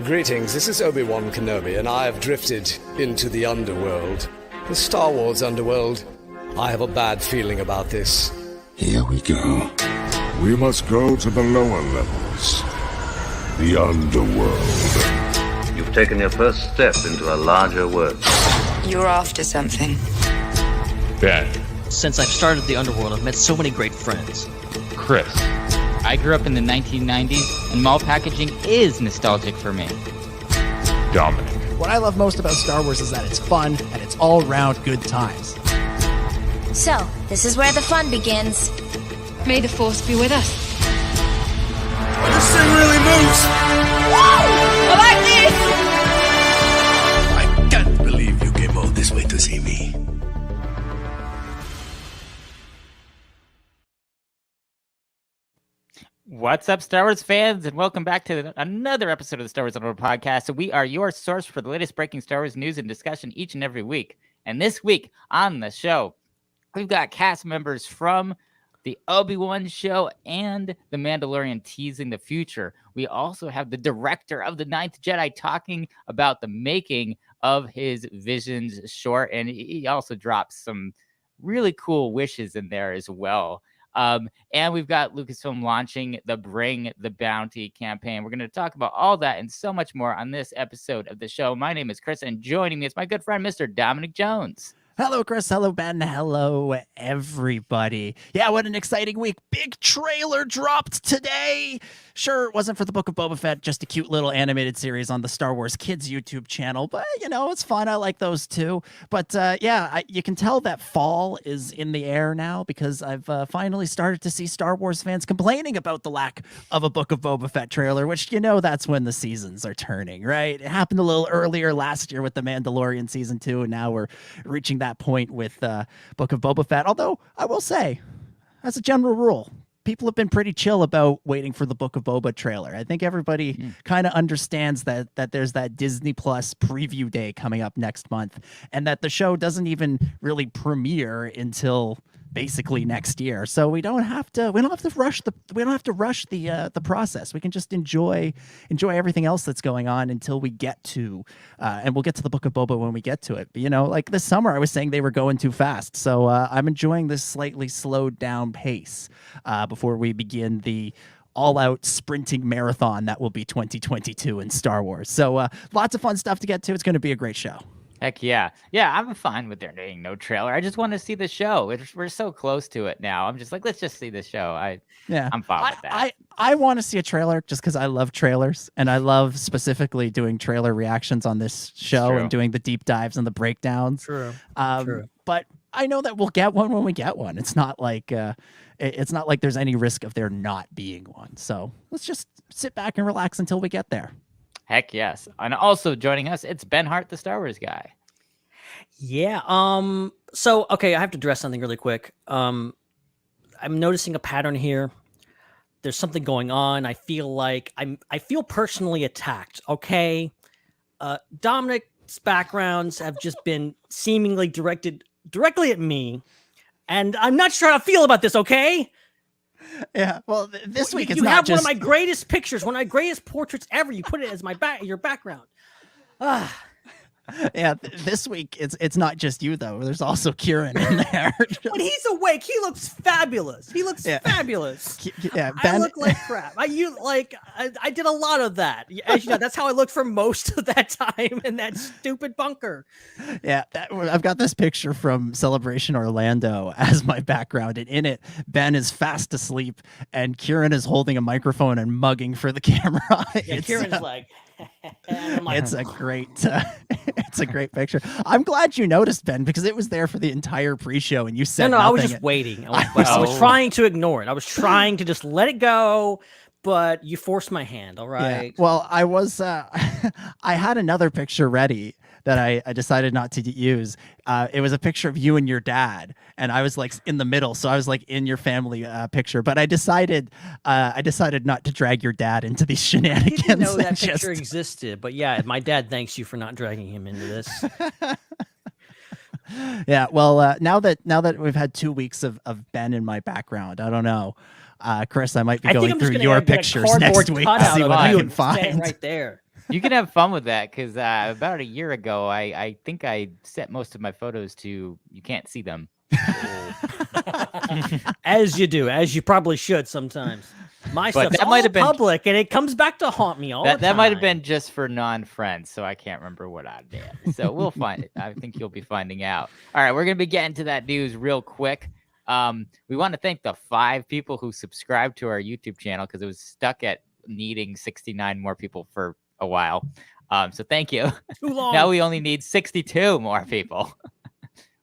Greetings, this is Obi-Wan Kenobi, and I have drifted into the underworld. The Star Wars underworld. I have a bad feeling about this. Here we go. We must go to the lower levels. The underworld. You've taken your first step into a larger world. You're after something. Ben. Since I've started the underworld, I've met so many great friends. Chris. I grew up in the 1990s, and mall packaging is nostalgic for me. Dominic. What I love most about Star Wars is that it's fun, and it's all-around good times. So, this is where the fun begins. May the Force be with us. This thing really moves! Woo! I like this! I can't believe you came all this way to see me. What's up, Star Wars fans, and welcome back to another episode of the Star Wars Underworld podcast. We are your source for the latest breaking Star Wars news and discussion each and every week. And this week on the show, we've got cast members from the Obi-Wan show and the Mandalorian teasing the future. We also have the director of The Ninth Jedi talking about the making of his Visions short, and he also drops some really cool wishes in there as well. And we've got Lucasfilm launching the Bring the Bounty campaign. We're going to talk about all that and so much more on this episode of the show. My name is Chris, and joining me is my good friend, Mr. Dominic Jones. Hello, Chris. Hello, Ben. Hello, everybody. Yeah, what an exciting week. Big trailer dropped today. Sure, it wasn't for the Book of Boba Fett, just a cute little animated series on the Star Wars Kids YouTube channel. But, you know, it's fun. I like those too. But, you can tell that fall is in the air now because I've finally started to see Star Wars fans complaining about the lack of a Book of Boba Fett trailer, which, you know, that's when the seasons are turning, right? It happened a little earlier last year with the Mandalorian season 2, and now we're reaching that point with Book of Boba Fett. Although I will say, as a general rule, people have been pretty chill about waiting for the Book of Boba trailer. I think everybody kind of understands that there's that Disney Plus preview day coming up next month, and that the show doesn't even really premiere until basically next year. So we don't have to rush the process. We can just enjoy everything else that's going on until we get to and we'll get to the Book of Boba when we get to it. But, you know, like this summer I was saying they were going too fast. So I'm enjoying this slightly slowed down pace before we begin the all-out sprinting marathon that will be 2022 in Star Wars. So lots of fun stuff to get to. It's going to be a great show. Heck yeah. Yeah, I'm fine with there being no trailer. I just want to see the show. We're so close to it now. I'm just like, let's just see the show. I'm fine with that. I want to see a trailer just because I love trailers, and I love specifically doing trailer reactions on this show and doing the deep dives and the breakdowns. True. But I know that we'll get one when we get one. It's not like there's any risk of there not being one. So let's just sit back and relax until we get there. Heck yes. And also joining us, it's Ben Hart, the Star Wars guy. Yeah. So, okay, I have to address something really quick. I'm noticing a pattern here. There's something going on. I feel like I feel personally attacked. Okay. Dominic's backgrounds have just been seemingly directed directly at me. And I'm not sure how to feel about this, okay? Yeah, well, this week you have one of my greatest pictures, one of my greatest portraits ever. You put it as your background. Yeah, this week it's not just you though. There's also Kieran in there. When he's awake, he looks fabulous. Fabulous. Yeah, Ben, I look like crap. I did a lot of that. As you know, that's how I looked for most of that time in that stupid bunker. Yeah, I've got this picture from Celebration Orlando as my background, and in it, Ben is fast asleep, and Kieran is holding a microphone and mugging for the camera. Yeah, Kieran's like. It's a great picture. I'm glad you noticed, Ben, because it was there for the entire pre-show, and you said no. Nothing. I was just waiting. I was trying to ignore it. I was trying to just let it go, but you forced my hand. All right. Yeah. Well, I was. I had another picture ready that I decided not to use. It was a picture of you and your dad, and I was like in the middle, so I was like in your family picture. But I decided not to drag your dad into these shenanigans. I didn't know that picture existed, but yeah, my dad thanks you for not dragging him into this. Yeah, well, now that we've had 2 weeks of Ben in my background, I don't know. Chris, I might be going through your pictures next week to see what I can find. Right there. You can have fun with that because about a year ago, I think I set most of my photos to you can't see them. As you do, as you probably should sometimes. My But stuff's that all might have been- public, and it comes back to haunt me all the time. That might have been just for non-friends, so I can't remember what I did. So we'll find it. I think you'll be finding out. All right, we're gonna be getting to that news real quick. We want to thank the 5 people who subscribed to our YouTube channel because it was stuck at needing 69 more people for a while. So thank you. Too long. Now we only need 62 more people.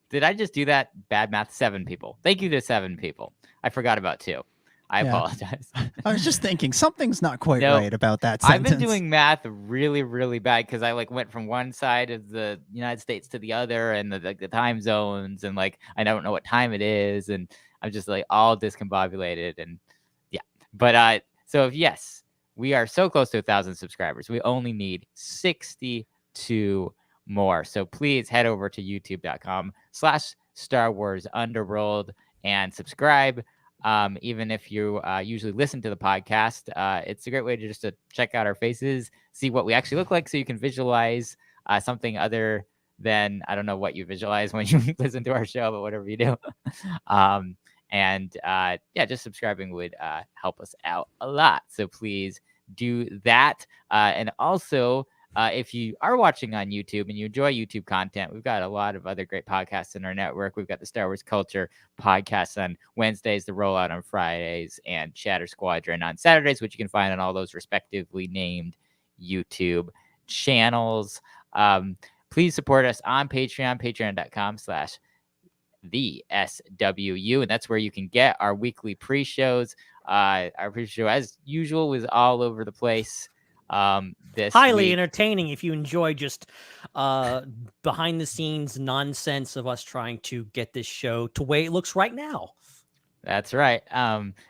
Did I just do that? Bad math. 7 people. Thank you to 7 people. I forgot about 2. I apologize. I was just thinking something's not quite No, right about that I've sentence. been doing math really, really bad because I went from one side of the United States to the other, and the time zones, and I don't know what time it is, and I'm just all discombobulated, and yeah. But so yes, we are so close to 1,000 subscribers. We only need 62 more. So please head over to youtube.com/Star Wars Underworld and subscribe. Even if you usually listen to the podcast, it's a great way to just to check out our faces, see what we actually look like, so you can visualize something other than, I don't know what you visualize when you listen to our show, but whatever you do. Just subscribing would help us out a lot. So please do that. And also, if you are watching on YouTube and you enjoy YouTube content, we've got a lot of other great podcasts in our network. We've got the Star Wars Culture podcast on Wednesdays, the Rollout on Fridays, and Chatter Squadron on Saturdays, which you can find on all those respectively named YouTube channels. Please support us on Patreon, patreon.com/the SWU, and that's where you can get our weekly pre-shows. Our pre-show, as usual, is all over the place. This highly week. entertaining if you enjoy just behind the scenes nonsense of us trying to get this show to where it looks right now. That's right.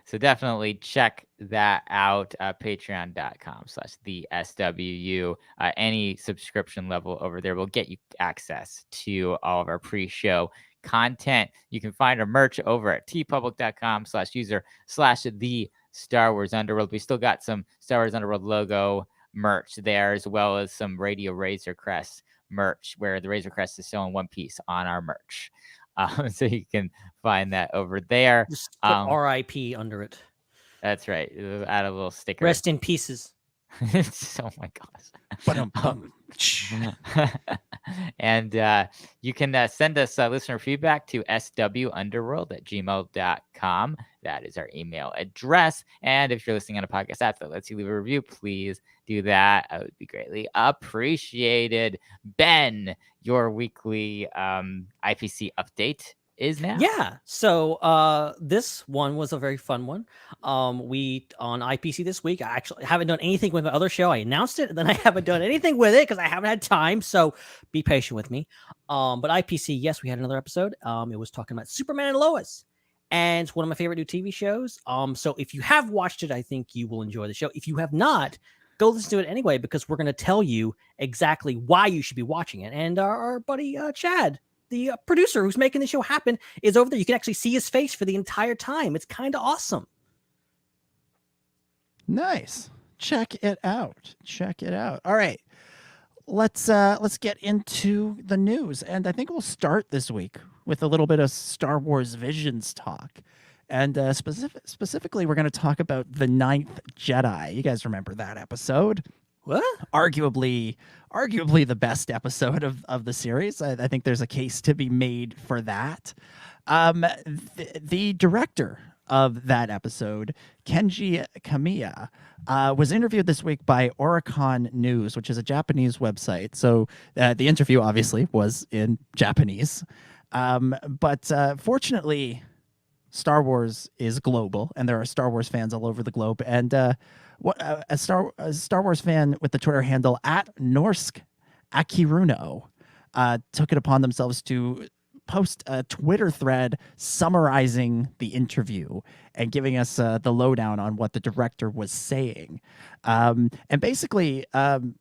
So definitely check that out. Patreon.com/the SWU. Any subscription level over there will get you access to all of our pre-show content. You can find our merch over at tpublic.com/user/the Star Wars Underworld. We still got some Star Wars Underworld logo merch there, as well as some Radio Razor Crest merch, where the Razor Crest is still in one piece on our merch. So you can find that over there. Just put RIP under it. That's right. Add a little sticker. Rest in pieces. Oh my gosh. And you can send us listener feedback to swunderworld@gmail.com. That is our email address. And if you're listening on a podcast app that lets you leave a review, please do that. I would be greatly appreciated. Ben, your weekly IPC update is now. Yeah. So this one was a very fun one. We on IPC this week. I actually haven't done anything with my other show. I announced it, and then I haven't done anything with it because I haven't had time. So be patient with me. But IPC, yes, we had another episode. It was talking about Superman and Lois, and it's one of my favorite new TV shows. So if you have watched it, I think you will enjoy the show. If you have not, go listen to it anyway, because we're going to tell you exactly why you should be watching it. And our buddy Chad, the producer who's making the show happen, is over there. You can actually see his face for the entire time. It's kind of awesome. Nice. Check it out. Check it out. All right. Let's get into the news. And I think we'll start this week with a little bit of Star Wars Visions talk. And specifically, we're going to talk about The Ninth Jedi. You guys remember that episode? What? Arguably the best episode of the series. I think there's a case to be made for that. The director of that episode, Kenji Kamiya, was interviewed this week by Oricon News, which is a Japanese website. So the interview obviously was in Japanese. But fortunately, Star Wars is global, and there are Star Wars fans all over the globe. And a Star Wars fan with the Twitter handle @Norsk Akiruno took it upon themselves to post a Twitter thread summarizing the interview and giving us the lowdown on what the director was saying. And basically, the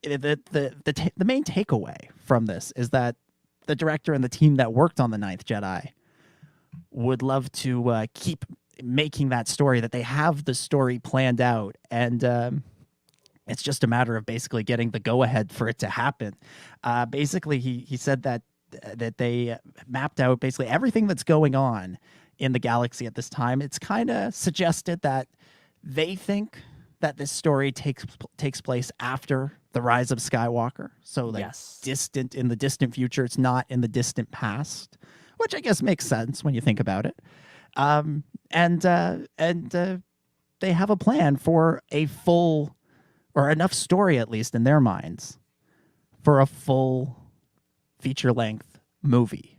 main takeaway from this is that the director and the team that worked on The Ninth Jedi would love to keep making that story, that they have the story planned out. And It's just a matter of basically getting the go-ahead for it to happen. Basically, he said that they mapped out basically everything that's going on in the galaxy at this time. It's kind of suggested that they think that this story takes place after the rise of Skywalker. So like distant, in the distant future. It's not in the distant past, which I guess makes sense when you think about it. And they have a plan for a full, or enough story, at least in their minds, for a full feature-length movie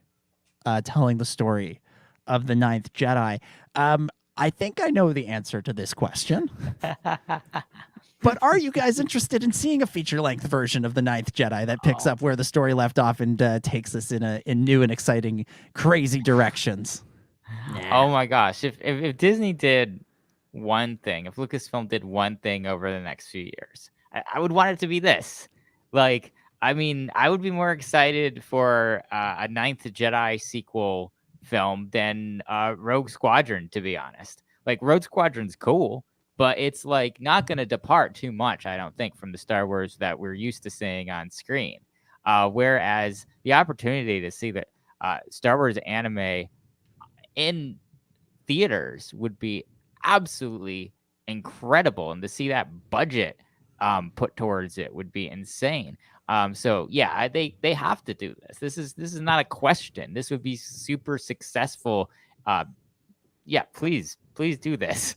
telling the story of the Ninth Jedi. I think I know the answer to this question. But are you guys interested in seeing a feature-length version of the Ninth Jedi that picks up where the story left off and takes us in new and exciting, crazy directions? Oh my gosh! If Disney did one thing, if Lucasfilm did one thing over the next few years, I would want it to be this. Like, I mean, I would be more excited for a Ninth Jedi sequel film than Rogue Squadron, to be honest. Like, Rogue Squadron's cool, but it's like not going to depart too much, I don't think, from the Star Wars that we're used to seeing on screen. Whereas the opportunity to see that Star Wars anime in theaters would be absolutely incredible, and to see that budget put towards it would be insane. So yeah, they have to do this. This is not a question. This would be super successful. Yeah, please do this.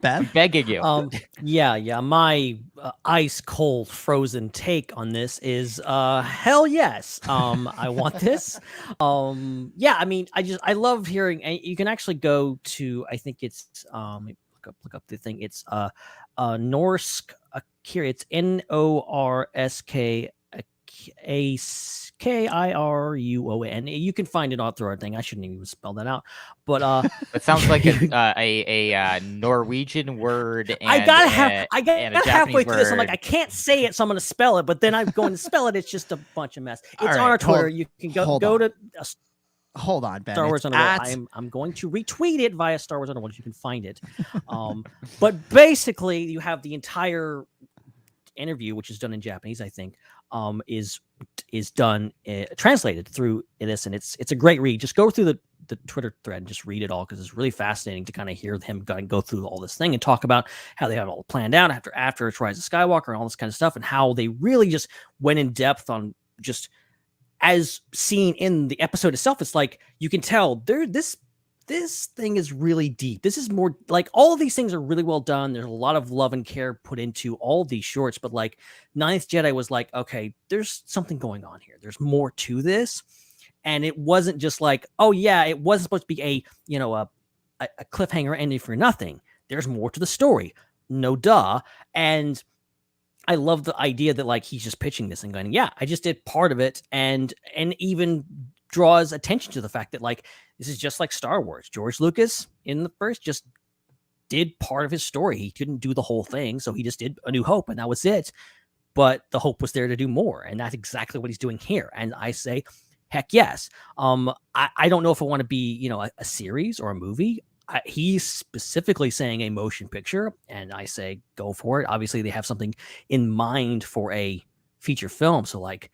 Ben? Begging you. Yeah. My ice cold frozen take on this is hell yes. I want this. Yeah, I mean, I love hearing. And you can actually go to, I think it's look up the thing. It's Norsk Akira. It's NORSKAKIRUON. You can find it all through our thing. I shouldn't even spell that out, but it sounds like a Norwegian word. And, I got halfway through this. I'm like, word. I can't say it, so I'm going to spell it. But then I'm going to spell it. It's just a bunch of mess. It's All on right, our Twitter. You can go to Hold on, Ben. Star Wars It's Underworld. I'm going to retweet it via Star Wars Underworld. You can find it. But basically, you have the entire interview, which is done in Japanese, I think, is done translated through this, and it's a great read. Just go through the Twitter thread and just read it all, because it's really fascinating to kind of hear him go through all this thing and talk about how they have it all planned out after it's Rise of Skywalker and all this kind of stuff, and how they really just went in depth on just as seen in the episode itself. It's like you can tell this thing is really deep. This is more like, all of these things are really well done. There's a lot of love and care put into all of these shorts, but like Ninth Jedi was like, okay, there's something going on here. There's more to this. And it wasn't just like, oh yeah, it wasn't supposed to be a cliffhanger ending for nothing. There's more to the story. No duh. And I love the idea that like he's just pitching this and going, yeah, I just did part of it, and even draws attention to the fact that like this is just like Star Wars. George Lucas in the first just did part of his story. He couldn't do the whole thing, so he just did A New Hope, and that was it. But the hope was there to do more, and that's exactly what he's doing here. And I say, heck yes. I don't know if I want to be, a series or a movie. He's specifically saying a motion picture, and I say go for it. Obviously, they have something in mind for a feature film, so like,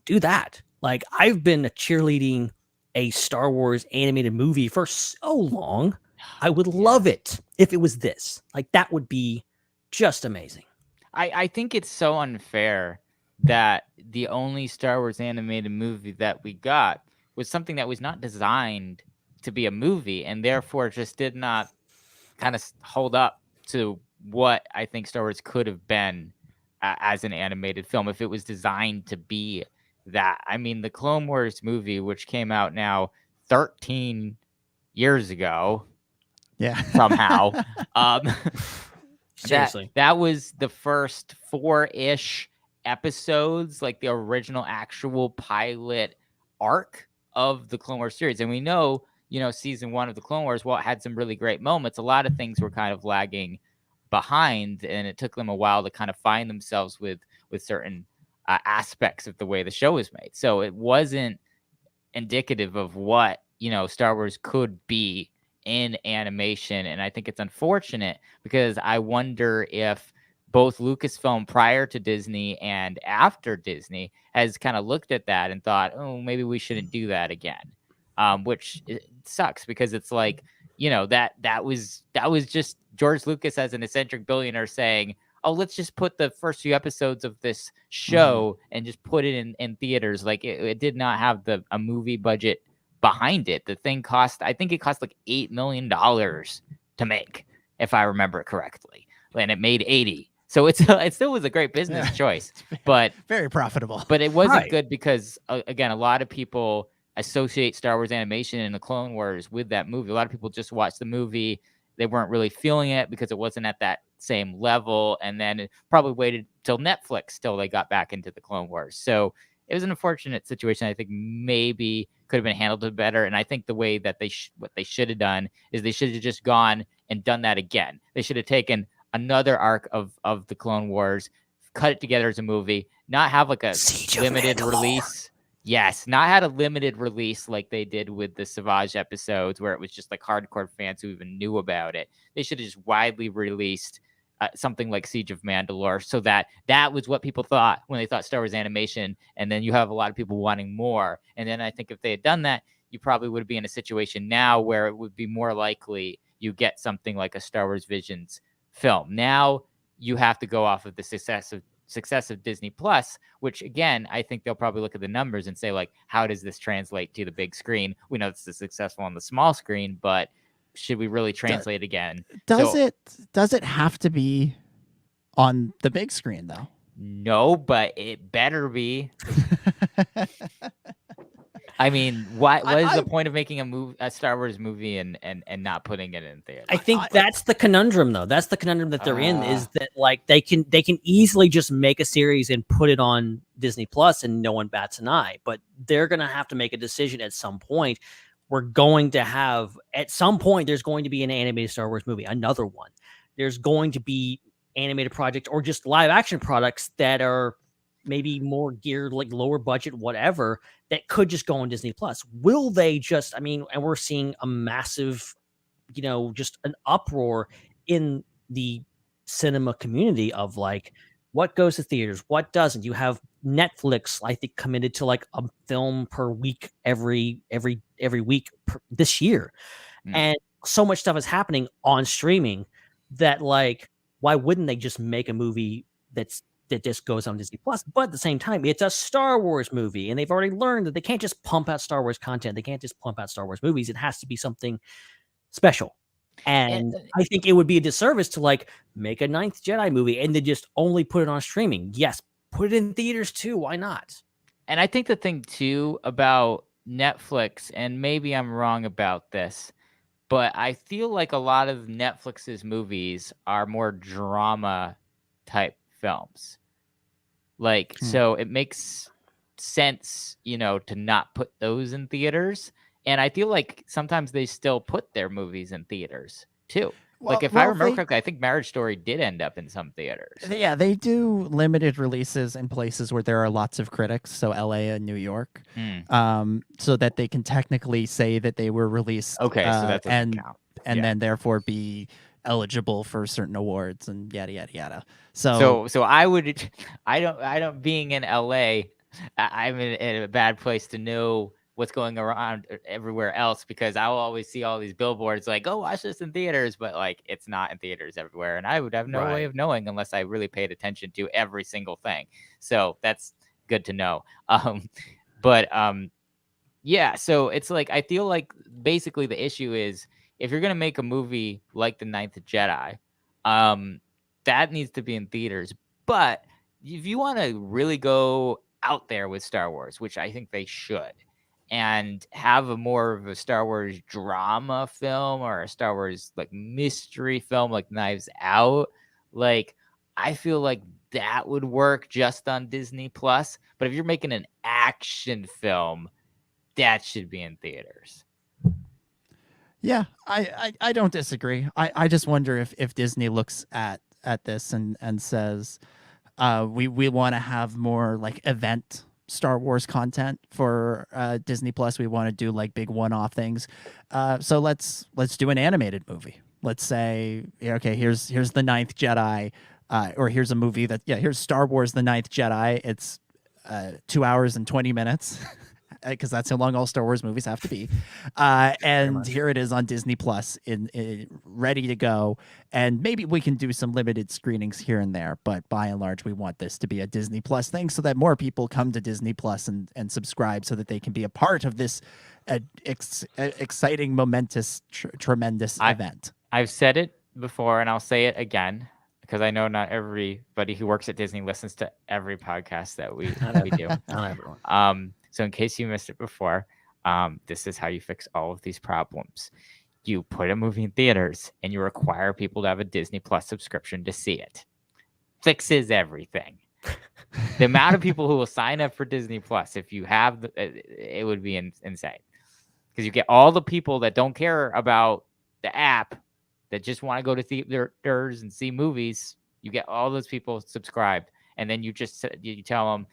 do that. Like, I've been cheerleading a Star Wars animated movie for so long. I would love it if it was this. Like, that would be just amazing. I think it's so unfair that the only Star Wars animated movie that we got was something that was not designed to be a movie, and therefore just did not kind of hold up to what I think Star Wars could have been as an animated film if it was designed to be that. I mean, the Clone Wars movie, which came out now 13 years ago, somehow, Seriously, that was the first 4-ish episodes, like the original actual pilot arc of the Clone Wars series. And we know, season 1 of the Clone Wars, while it had some really great moments, a lot of things were kind of lagging behind, and it took them a while to kind of find themselves with certain aspects of the way the show was made. So it wasn't indicative of what, Star Wars could be in animation. And I think it's unfortunate because I wonder if both Lucasfilm prior to Disney and after Disney has kind of looked at that and thought, oh, maybe we shouldn't do that again. Which sucks because it's like, that was just George Lucas as an eccentric billionaire saying, oh, let's just put the first few episodes of this show and just put it in theaters. Like it did not have a movie budget behind it. The thing I think it cost like $8 million to make, if I remember it correctly. And it made 80. So it still was a great business choice, but very profitable. But it wasn't good because again, a lot of people associate Star Wars animation and the Clone Wars with that movie. A lot of people just watched the movie. They weren't really feeling it because it wasn't at that same level. And then it probably waited till Netflix till they got back into the Clone Wars. So it was an unfortunate situation. I think maybe could have been handled better. And I think the way that what they should have done is they should have just gone and done that again. They should have taken another arc of the Clone Wars, cut it together as a movie, not have like a limited release. Yes, not had a limited release like they did with the Savage episodes where it was just like hardcore fans who even knew about it. They should have just widely released something like Siege of Mandalore so that was what people thought when they thought Star Wars animation. And then you have a lot of people wanting more. And then I think if they had done that, you probably would be in a situation now where it would be more likely you get something like a Star Wars Visions film. Now you have to go off of the success of Disney Plus, which again, I think they'll probably look at the numbers and say, like, how does this translate to the big screen? We know this is successful on the small screen, but should we really translate again? Does it have to be on the big screen though? No, but it better be. I mean, what is the point of making a Star Wars movie and not putting it in theater? I think that's the conundrum, though. That's the conundrum that they're in, is that like they can easily just make a series and put it on Disney Plus and no one bats an eye. But they're gonna have to make a decision at some point. There's going to be an animated Star Wars movie, another one. There's going to be animated projects or just live action products that are maybe more geared, like lower budget, whatever, that could just go on Disney Plus. Will they just, and we're seeing a massive, just an uproar in the cinema community of like, what goes to theaters, what doesn't. You have Netflix, I think, committed to like a film per week every week this year. And so much stuff is happening on streaming that, like, why wouldn't they just make a movie that just goes on Disney Plus? But at the same time, it's a Star Wars movie, and they've already learned that they can't just pump out Star Wars content. They can't just pump out Star Wars movies. It has to be something special. And I think it would be a disservice to like make a Ninth Jedi movie and then just only put it on streaming. Yes, put it in theaters too. Why not? And I think the thing too about Netflix, and maybe I'm wrong about this, but I feel like a lot of Netflix's movies are more drama type films. Like, so it makes sense, to not put those in theaters. And I feel like sometimes they still put their movies in theaters too. Like, if I remember correctly, I think Marriage Story did end up in some theaters. Yeah, they do limited releases in places where there are lots of critics, so LA and New York, so that they can technically say that they were released. Okay, so that doesn't count. And then therefore be eligible for certain awards and yada yada yada. So I don't being in LA, I'm in a bad place to know what's going around everywhere else, because I will always see all these billboards like, oh, watch this in theaters, but like it's not in theaters everywhere, and I would have no way of knowing unless I really paid attention to every single thing. So that's good to know. Yeah, so it's like, I feel like basically the issue is, if you're gonna make a movie like The Ninth Jedi, that needs to be in theaters. But if you want to really go out there with Star Wars, which I think they should, and have a more of a Star Wars drama film or a Star Wars like mystery film like Knives Out, like I feel like that would work just on Disney Plus. But if you're making an action film, that should be in theaters. Yeah, I don't disagree. I just wonder if Disney looks at this and says, we want to have more like event Star Wars content for Disney Plus. We want to do like big one-off things. So let's do an animated movie. Let's say, okay, here's the Ninth Jedi, or here's a movie here's Star Wars: The Ninth Jedi. It's 2 hours and 20 minutes. Because that's how long all Star Wars movies have to be, and here it is on Disney Plus, in ready to go. And maybe we can do some limited screenings here and there, but by and large, we want this to be a Disney Plus thing, so that more people come to Disney Plus and subscribe, so that they can be a part of this exciting, momentous, tremendous event. I've said it before, and I'll say it again, because I know not everybody who works at Disney listens to every podcast that we do. Not everyone. So in case you missed it before, this is how you fix all of these problems. You put a movie in theaters and you require people to have a Disney Plus subscription to see it. Fixes everything. The amount of people who will sign up for Disney Plus, if you have, it would be insane. Because you get all the people that don't care about the app, that just want to go to theaters and see movies. You get all those people subscribed, and then you tell them,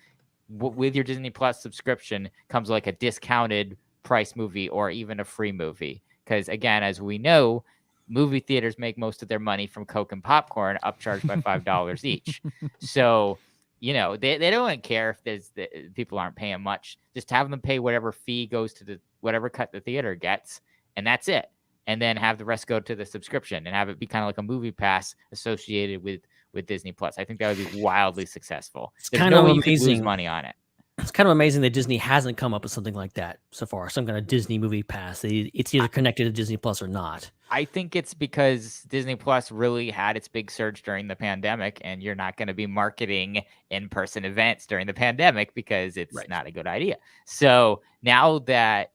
with your Disney Plus subscription comes like a discounted price movie or even a free movie. Because again, as we know, movie theaters make most of their money from Coke and popcorn, upcharged by $5 each. So, they don't care if people aren't paying much. Just have them pay whatever fee goes to whatever cut the theater gets, and that's it. And then have the rest go to the subscription and have it be kind of like a movie pass associated with Disney Plus. I think that would be wildly successful. There's kind no of way you could amazing. lose money on it. It's kind of amazing that Disney hasn't come up with something like that so far. Some kind of Disney movie pass. It's either connected to Disney Plus or not. I think it's because Disney Plus really had its big surge during the pandemic, and you're not going to be marketing in-person events during the pandemic because it's not a good idea. So now that,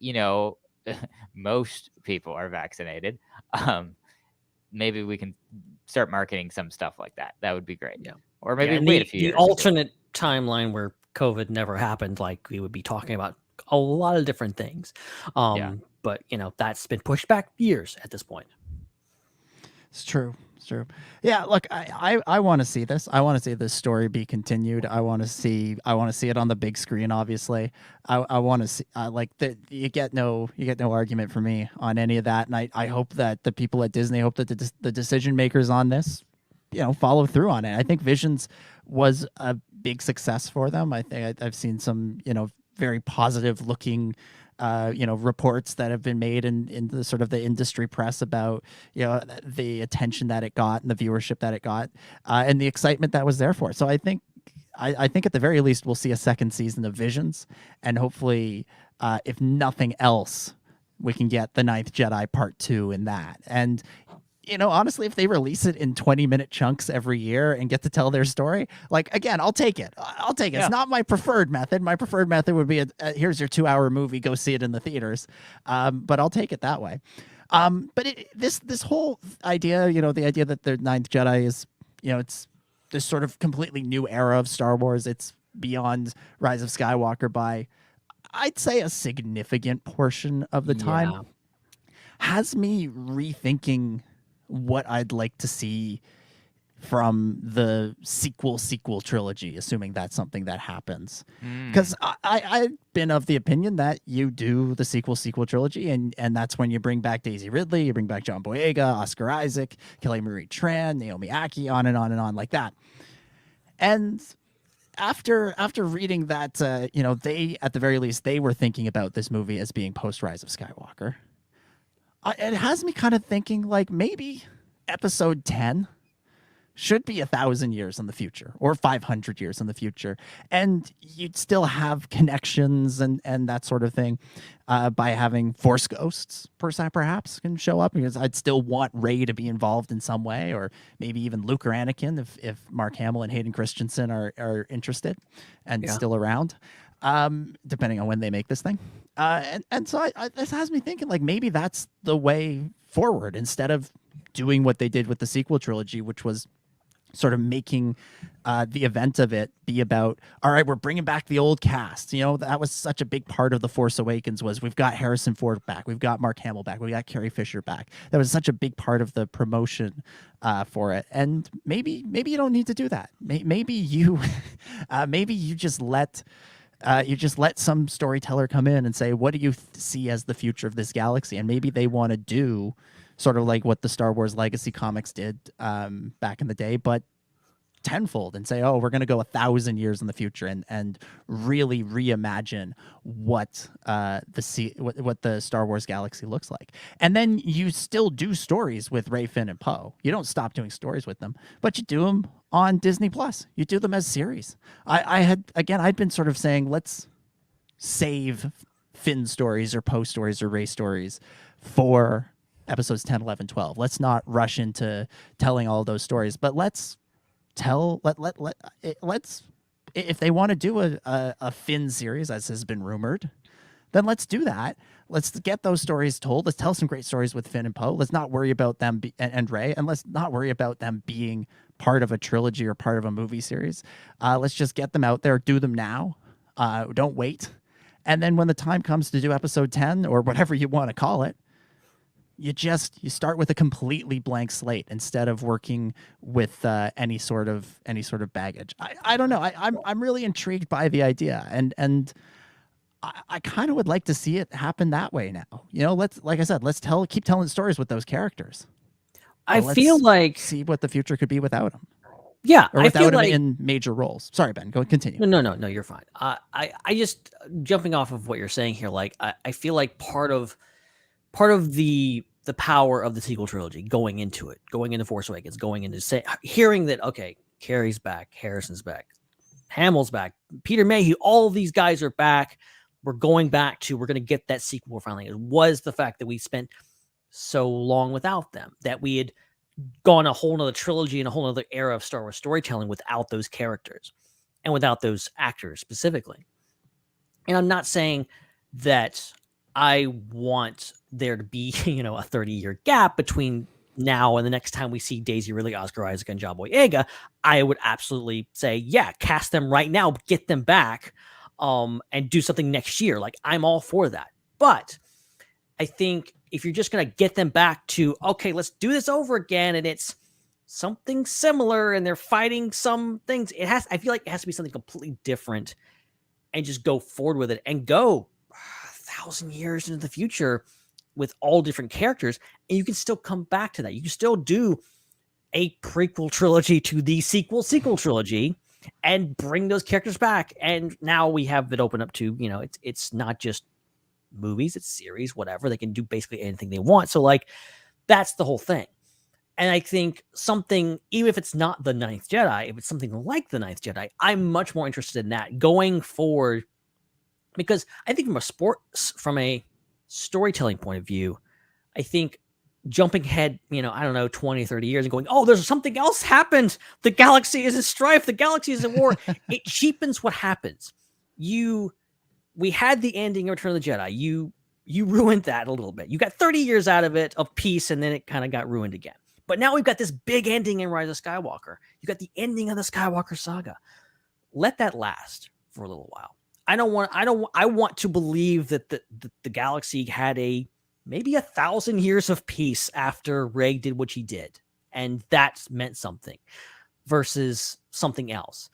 most people are vaccinated, maybe we can start marketing some stuff like that. That would be great. Yeah. Or maybe and wait a few years. The alternate timeline where COVID never happened, like we would be talking about a lot of different things. But that's been pushed back years at this point. It's true. Yeah, look, I want to see this. I want to see this story be continued. I want to see it on the big screen. Obviously, I want to see you get no argument from me on any of that. And I hope that the people at Disney, hope that the decision makers on this, follow through on it. I think Visions was a big success for them. I think I've seen some very positive looking reports that have been made in the sort of the industry press about the attention that it got and the viewership that it got, and the excitement that was there for it. So I think at the very least we'll see a second season of Visions, and hopefully, if nothing else, we can get the Ninth Jedi Part 2 in that. And honestly, if they release it in 20-minute chunks every year and get to tell their story, again, I'll take it. Yeah. It's not my preferred method. My preferred method would be here's your 2-hour movie, go see it in the theaters. But I'll take it that way. But this whole idea, the idea that the Ninth Jedi is, it's this sort of completely new era of Star Wars. It's beyond Rise of Skywalker by, I'd say, a significant portion of the time. Has me rethinking what I'd like to see from the sequel trilogy, assuming that's something that happens. Because I've been of the opinion that you do the sequel trilogy, and that's when you bring back Daisy Ridley, you bring back John Boyega, Oscar Isaac, Kelly Marie Tran, Naomi Aki, on and on like that. And after reading that, they, at the very least, they were thinking about this movie as being post Rise of Skywalker. It has me kind of thinking maybe episode 10 should be 1,000 years in the future or 500 years in the future. And you'd still have connections and that sort of thing by having Force ghosts, perhaps, can show up, because I'd still want Rey to be involved in some way, or maybe even Luke or Anakin if Mark Hamill and Hayden Christensen are interested and still around. Depending on when they make this thing. And so this has me thinking maybe that's the way forward, instead of doing what they did with the sequel trilogy, which was sort of making the event of it be about, all right, we're bringing back the old cast. That was such a big part of The Force Awakens, was we've got Harrison Ford back, we've got Mark Hamill back, we got Carrie Fisher back. That was such a big part of the promotion for it. And maybe you don't need to do that. Maybe you just let You just let some storyteller come in and say, what do you see as the future of this galaxy? And maybe they want to do sort of like what the Star Wars Legacy comics did back in the day, but tenfold, and say, oh, we're going to go 1,000 years in the future and really reimagine what the Star Wars galaxy looks like. And then you still do stories with Rey, Finn, and Poe. You don't stop doing stories with them, but you do them on Disney Plus. You do them as series. I'd been sort of saying, let's save Finn stories or Poe stories or Rey stories for episodes 10, 11, 12. Let's not rush into telling all those stories, but let's if they want to do a Finn series, as has been rumored, then let's do that. Let's get those stories told. Let's tell some great stories with Finn and Poe. Let's not worry about them and Rey, and let's not worry about them being part of a trilogy or part of a movie series. Let's just get them out there, do them now. Don't wait. And then when the time comes to do episode 10 or whatever you want to call it, you start with a completely blank slate instead of working with any sort of baggage. I don't know. I'm really intrigued by the idea, and I kind of would like to see it happen that way now. You know, let's keep telling stories with those characters. I feel like see what the future could be without them. Yeah, or without them in major roles. Sorry, Ben. Go continue. No, you're fine. I just jumping off of what you're saying here. Like I feel like part of the power of the sequel trilogy, going into Force Awakens, going into hearing that, okay, Carrie's back, Harrison's back, Hamill's back, Peter Mayhew, all of these guys are back. We're going to get that sequel finally. It was the fact that we spent so long without them, that we had gone a whole nother trilogy and a whole nother era of Star Wars storytelling without those characters and without those actors specifically. And I'm not saying that I want there to be, a 30-year gap between now and the next time we see Daisy Ridley, Oscar Isaac, and John Boyega. I would absolutely say, yeah, cast them right now, get them back, and do something next year. Like, I'm all for that. But I think if you're just going to get them back to, okay, let's do this over again, and it's something similar, and they're fighting some things, I feel like it has to be something completely different, and just go forward with it and go 1,000 years into the future with all different characters, and you can still come back to that. You can still do a prequel trilogy to the sequel trilogy and bring those characters back. And now we have it open up to, it's not just movies, it's series, whatever. They can do basically anything they want. So like, that's the whole thing. And I think something, even if it's not the Ninth Jedi, if it's something like the Ninth Jedi, I'm much more interested in that going forward. Because I think from a storytelling point of view, I think jumping ahead, 20, 30 years and going, oh, there's something else happened. The galaxy is in strife. The galaxy is at war. It cheapens what happens. We had the ending of Return of the Jedi. You ruined that a little bit. You got 30 years out of it of peace, and then it kind of got ruined again. But now we've got this big ending in Rise of Skywalker. You got the ending of the Skywalker saga. Let that last for a little while. I want to believe that the galaxy had maybe 1,000 years of peace after Rey did what she did, and that meant something versus something else.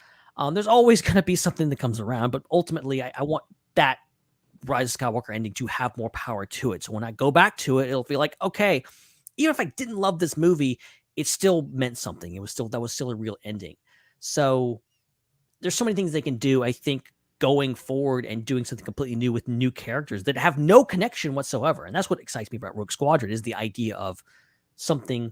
There's always going to be something that comes around, but ultimately I want that Rise of Skywalker ending to have more power to it. So when I go back to it, it'll feel like, okay, even if I didn't love this movie, it still meant something. That was still a real ending. So there's so many things they can do, I think, going forward and doing something completely new with new characters that have no connection whatsoever. And that's what excites me about Rogue Squadron, is the idea of something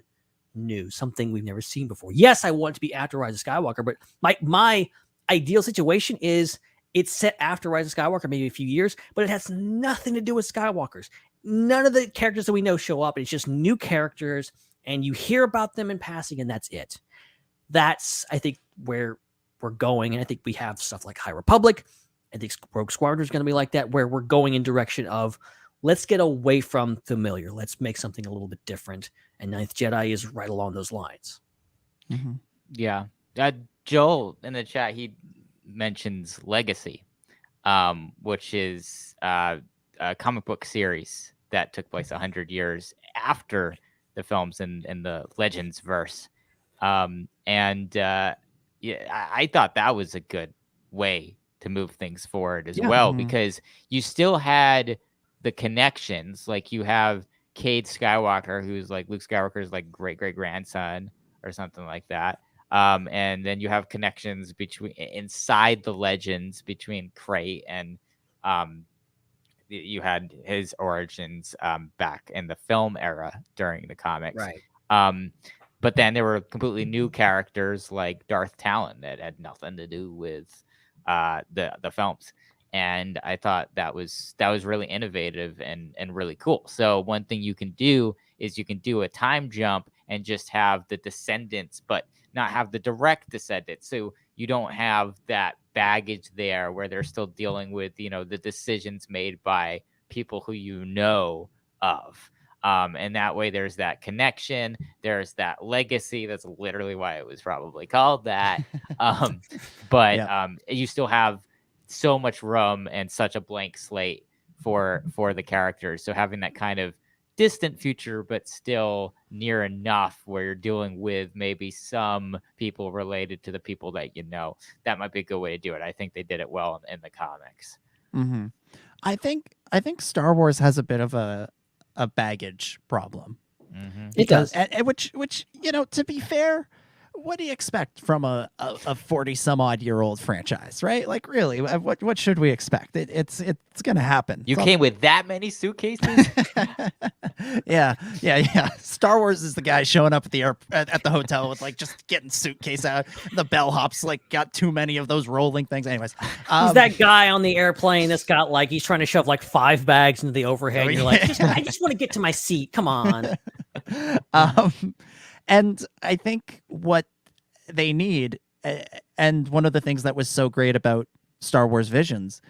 new, something we've never seen before. Yes, I want it to be after Rise of Skywalker, but my ideal situation is it's set after Rise of Skywalker, maybe a few years, but it has nothing to do with Skywalkers. None of the characters that we know show up. It's just new characters, and you hear about them in passing, and that's it. That's, I think, where we're going, and I think we have stuff like High Republic. I think Rogue Squadron is going to be like that, where we're going in direction of, let's get away from familiar. Let's make something a little bit different. And Ninth Jedi is right along those lines. Mm-hmm. Yeah. Joel in the chat, he mentions Legacy, which is a comic book series that took place 100 years after the films in the Legends verse. Yeah, I thought that was a good way to move things forward as well, because you still had the connections. Like you have Cade Skywalker, who's like Luke Skywalker's like great grandson or something like that. And then you have connections between inside the legends between Crate and you had his origins back in the film era during the comics. Right. But then there were completely new characters like Darth Talon that had nothing to do with the films. And I thought that was really innovative and really cool. So one thing you can do is you can do a time jump and just have the descendants, but not have the direct descendants. So you don't have that baggage there where they're still dealing with, the decisions made by people who you know of. And that way there's that connection, there's that legacy. That's literally why it was probably called that. But you still have so much room and such a blank slate for the characters. So having that kind of distant future, but still near enough where you're dealing with maybe some people related to the people that that might be a good way to do it. I think they did it well in the comics. Mm-hmm. I think Star Wars has a bit of a baggage problem. Mm-hmm. It does, and which to be fair, what do you expect from a 40 some odd year old franchise, right? Like, really, what should we expect? It's gonna happen. You came with that many suitcases? yeah. Star Wars is the guy showing up at the hotel with like just getting suitcase out. The bellhop's like got too many of those rolling things. Anyways, he's that guy on the airplane that's got like he's trying to shove like 5 bags into the overhead. And you're like, I just want to get to my seat. Come on. And I think what they need, and one of the things that was so great about Star Wars Visions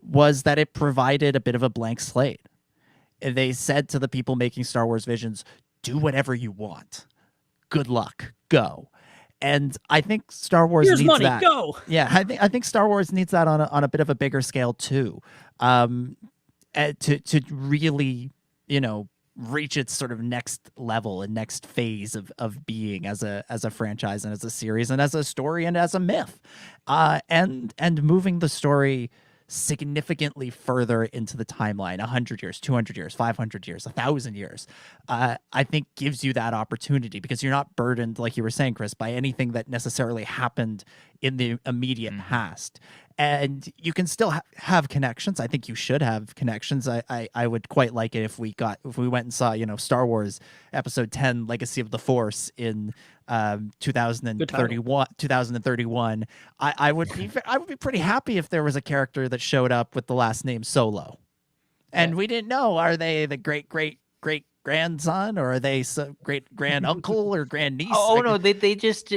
was that it provided a bit of a blank slate. They said to the people making Star Wars Visions, do whatever you want. Good luck. Go. And I think Star Wars needs money, that. Go. Yeah, I think Star Wars needs that on a bit of a bigger scale too. To really, reach its sort of next level and next phase of being as a franchise and as a series and as a story and as a myth, and moving the story significantly further into the timeline, 100 years, 200 years, 500 years, 1,000 years, I think gives you that opportunity because you're not burdened, like you were saying, Chris, by anything that necessarily happened in the immediate past. And you can still have connections. I think you should have connections. I would quite like it if we went and saw, Star Wars Episode 10, Legacy of the Force in 2031. I would be pretty happy if there was a character that showed up with the last name Solo, and we didn't know, are they the great grandson or are they great grand uncle or grand niece? No, they just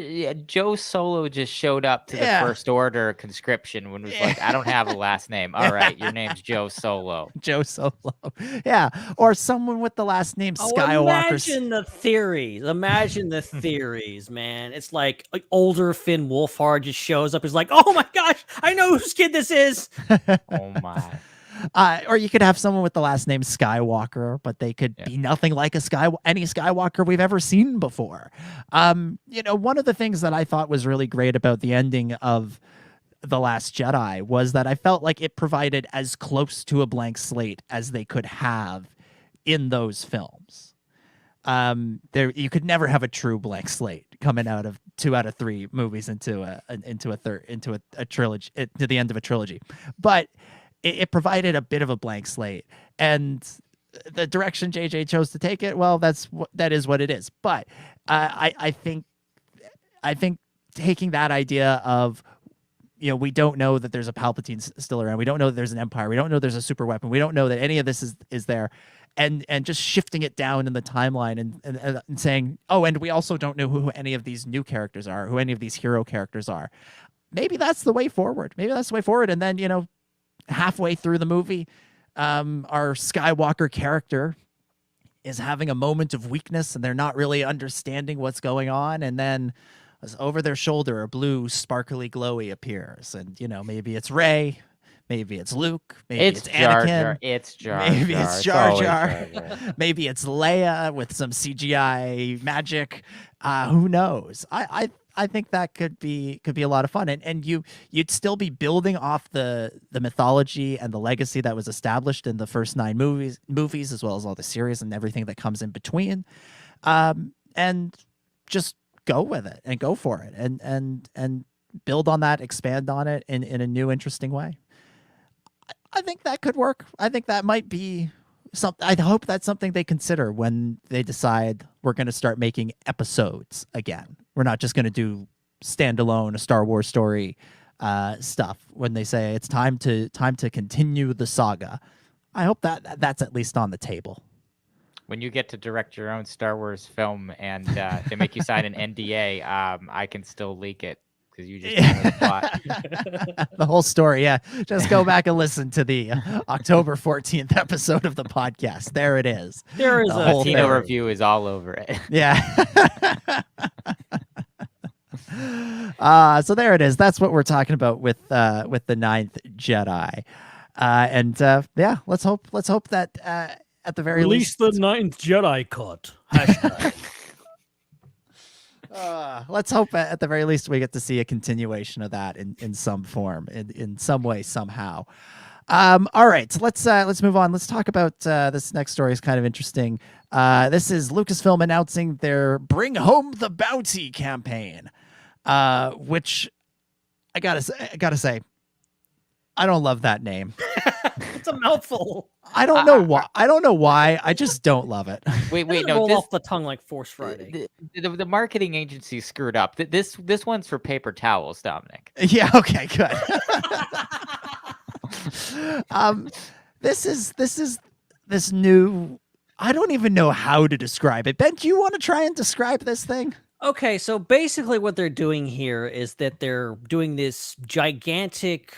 Joe Solo just showed up to the First Order conscription when it was like, I don't have a last name. All right, your name's Joe Solo. Joe Solo. Yeah. Or someone with the last name Skywalker. Imagine the theories, man. It's like older Finn Wolfhard just shows up. He's like, oh my gosh, I know whose kid this is. Oh my. Or you could have someone with the last name Skywalker, but they could be nothing like any Skywalker we've ever seen before. One of the things that I thought was really great about the ending of The Last Jedi was that I felt like it provided as close to a blank slate as they could have in those films. You could never have a true blank slate coming out of 2 out of 3 movies into a trilogy, to the end of a trilogy, but it provided a bit of a blank slate, and the direction JJ chose to take it, well, that is what it is. But I think taking that idea of, we don't know that there's a Palpatine still around, we don't know that there's an Empire, we don't know there's a super weapon, we don't know that any of this is there, and just shifting it down in the timeline and saying, oh, and we also don't know who any of these new characters are, who any of these hero characters are. Maybe that's the way forward. And then, halfway through the movie, our Skywalker character is having a moment of weakness and they're not really understanding what's going on, and then over their shoulder a blue sparkly glowy appears, and maybe it's Rey, maybe it's Luke, maybe it's Anakin, it's Jar maybe it's Jar Jar, maybe it's Leia with some CGI magic. Who knows? I I think that could be a lot of fun, and you'd still be building off the mythology and the legacy that was established in the first 9 movies, as well as all the series and everything that comes in between, and just go with it and go for it, and build on that, expand on it in a new, interesting way. I think that could work. I think that might be something. I hope that's something they consider when they decide we're going to start making episodes again. We're not just going to do standalone a Star Wars story stuff. When they say it's time to continue the saga, I hope that's at least on the table. When you get to direct your own Star Wars film and they make you sign an NDA, I can still leak it because you just know the plot. The whole story, yeah. Just go back and listen to the October 14th episode of the podcast. There it is. There is The a whole Latino thing. review is all over it. Yeah. So there it is. That's what we're talking about with the 9th Jedi. Yeah, let's hope that at the very Release least the 9th Jedi cut. Hashtag. let's hope at the very least we get to see a continuation of that in some form, in some way, somehow. All right, let's move on. Let's talk about this next story. Is kind of interesting. This is Lucasfilm announcing their Bring Home the Bounty campaign, which I gotta say, I don't love that name. It's a mouthful. I don't know why. I don't know why. I just don't love it. Wait, Doesn't no, roll off the tongue like Force Friday. the marketing agency screwed up. This one's for paper towels, Dominic. Yeah. Okay. Good. This is this new. I don't even know how to describe it. Ben, do you want to try and describe this thing? Okay, so basically what they're doing here is that they're doing this gigantic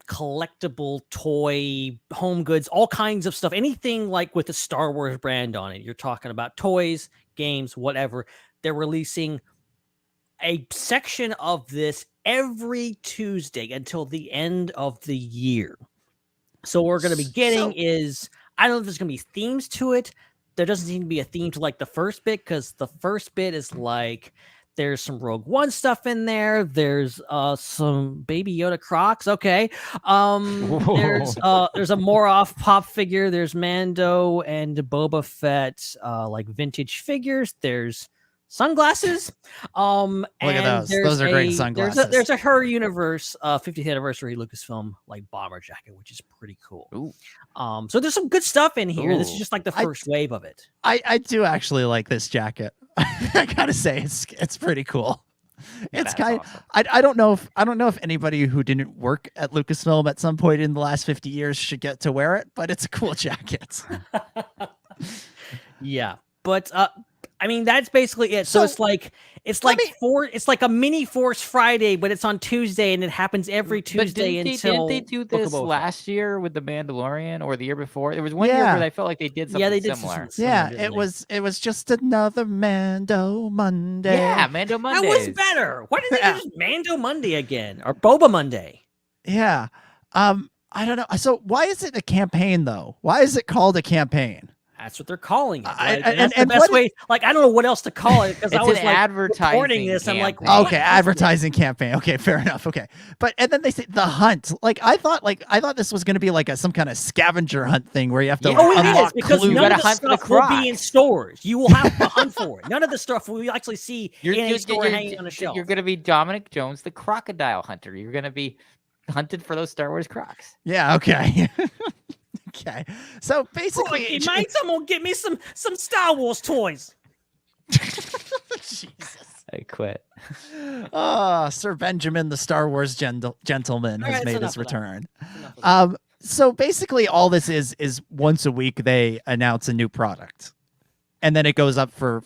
collectible toy, home goods, all kinds of stuff, anything like with the Star Wars brand on it. You're talking about toys, games, whatever. They're releasing a section of this every Tuesday until the end of the year. So what we're going to be getting is, I don't know if there's going to be themes to it. There doesn't seem to be a theme to like the first bit, because the first bit is like, there's some Rogue One stuff in there. There's some Baby Yoda Crocs. Okay. There's a Moroff pop figure. There's Mando and Boba Fett like vintage figures. There's sunglasses. Look at those. Those are great sunglasses. There's a Her Universe 50th anniversary Lucasfilm like bomber jacket, which is pretty cool. Ooh. So there's some good stuff in here. This is Ooh. just like the first wave of it. I do actually like this jacket. I gotta say it's pretty cool. It's That's kind. awesome. I don't know if anybody who didn't work at Lucasfilm at some point in the last 50 years should get to wear it, but it's a cool jacket. Yeah, but I mean that's basically it. So it's like a mini Force Friday, but it's on Tuesday and it happens every Tuesday Didn't they do Book of this Boba Fett. last year with the Mandalorian or the year before? There was one year where I felt like they did something Yeah, they did similar. something similar, Yeah, didn't they? it was just another Mando Monday. Yeah, Mando Mondays. That was better. Why did they use Mando Monday again or Boba Monday? Yeah. I don't know. So why is it a campaign though? Why is it called a campaign? That's what they're calling it. Like, and that's the what best is- way. Like I don't know what else to call it because I It's was an like advertising reporting this. I'm like, campaign. what? Okay, advertising campaign. Okay, fair enough. Okay, but and then they say the hunt. I thought this was going to be like some kind of scavenger hunt thing where you have to Yeah. Oh, it is unlock because clues. none of gotta the hunt for the stuff will be in Crocs. stores. You will have to hunt for it. None of the stuff will you actually see in a store hanging on a shelf. You're going to be Dominic Jones, the crocodile hunter. You're going to be hunted for those Star Wars Crocs. Yeah. Okay. Okay. So Boy, basically, it might someone get me some Star Wars toys. Jesus. I quit. Sir Benjamin, the Star Wars gentleman, All has right, made enough his of that. return. Enough of that. So basically, all this is once a week they announce a new product, and then it goes up for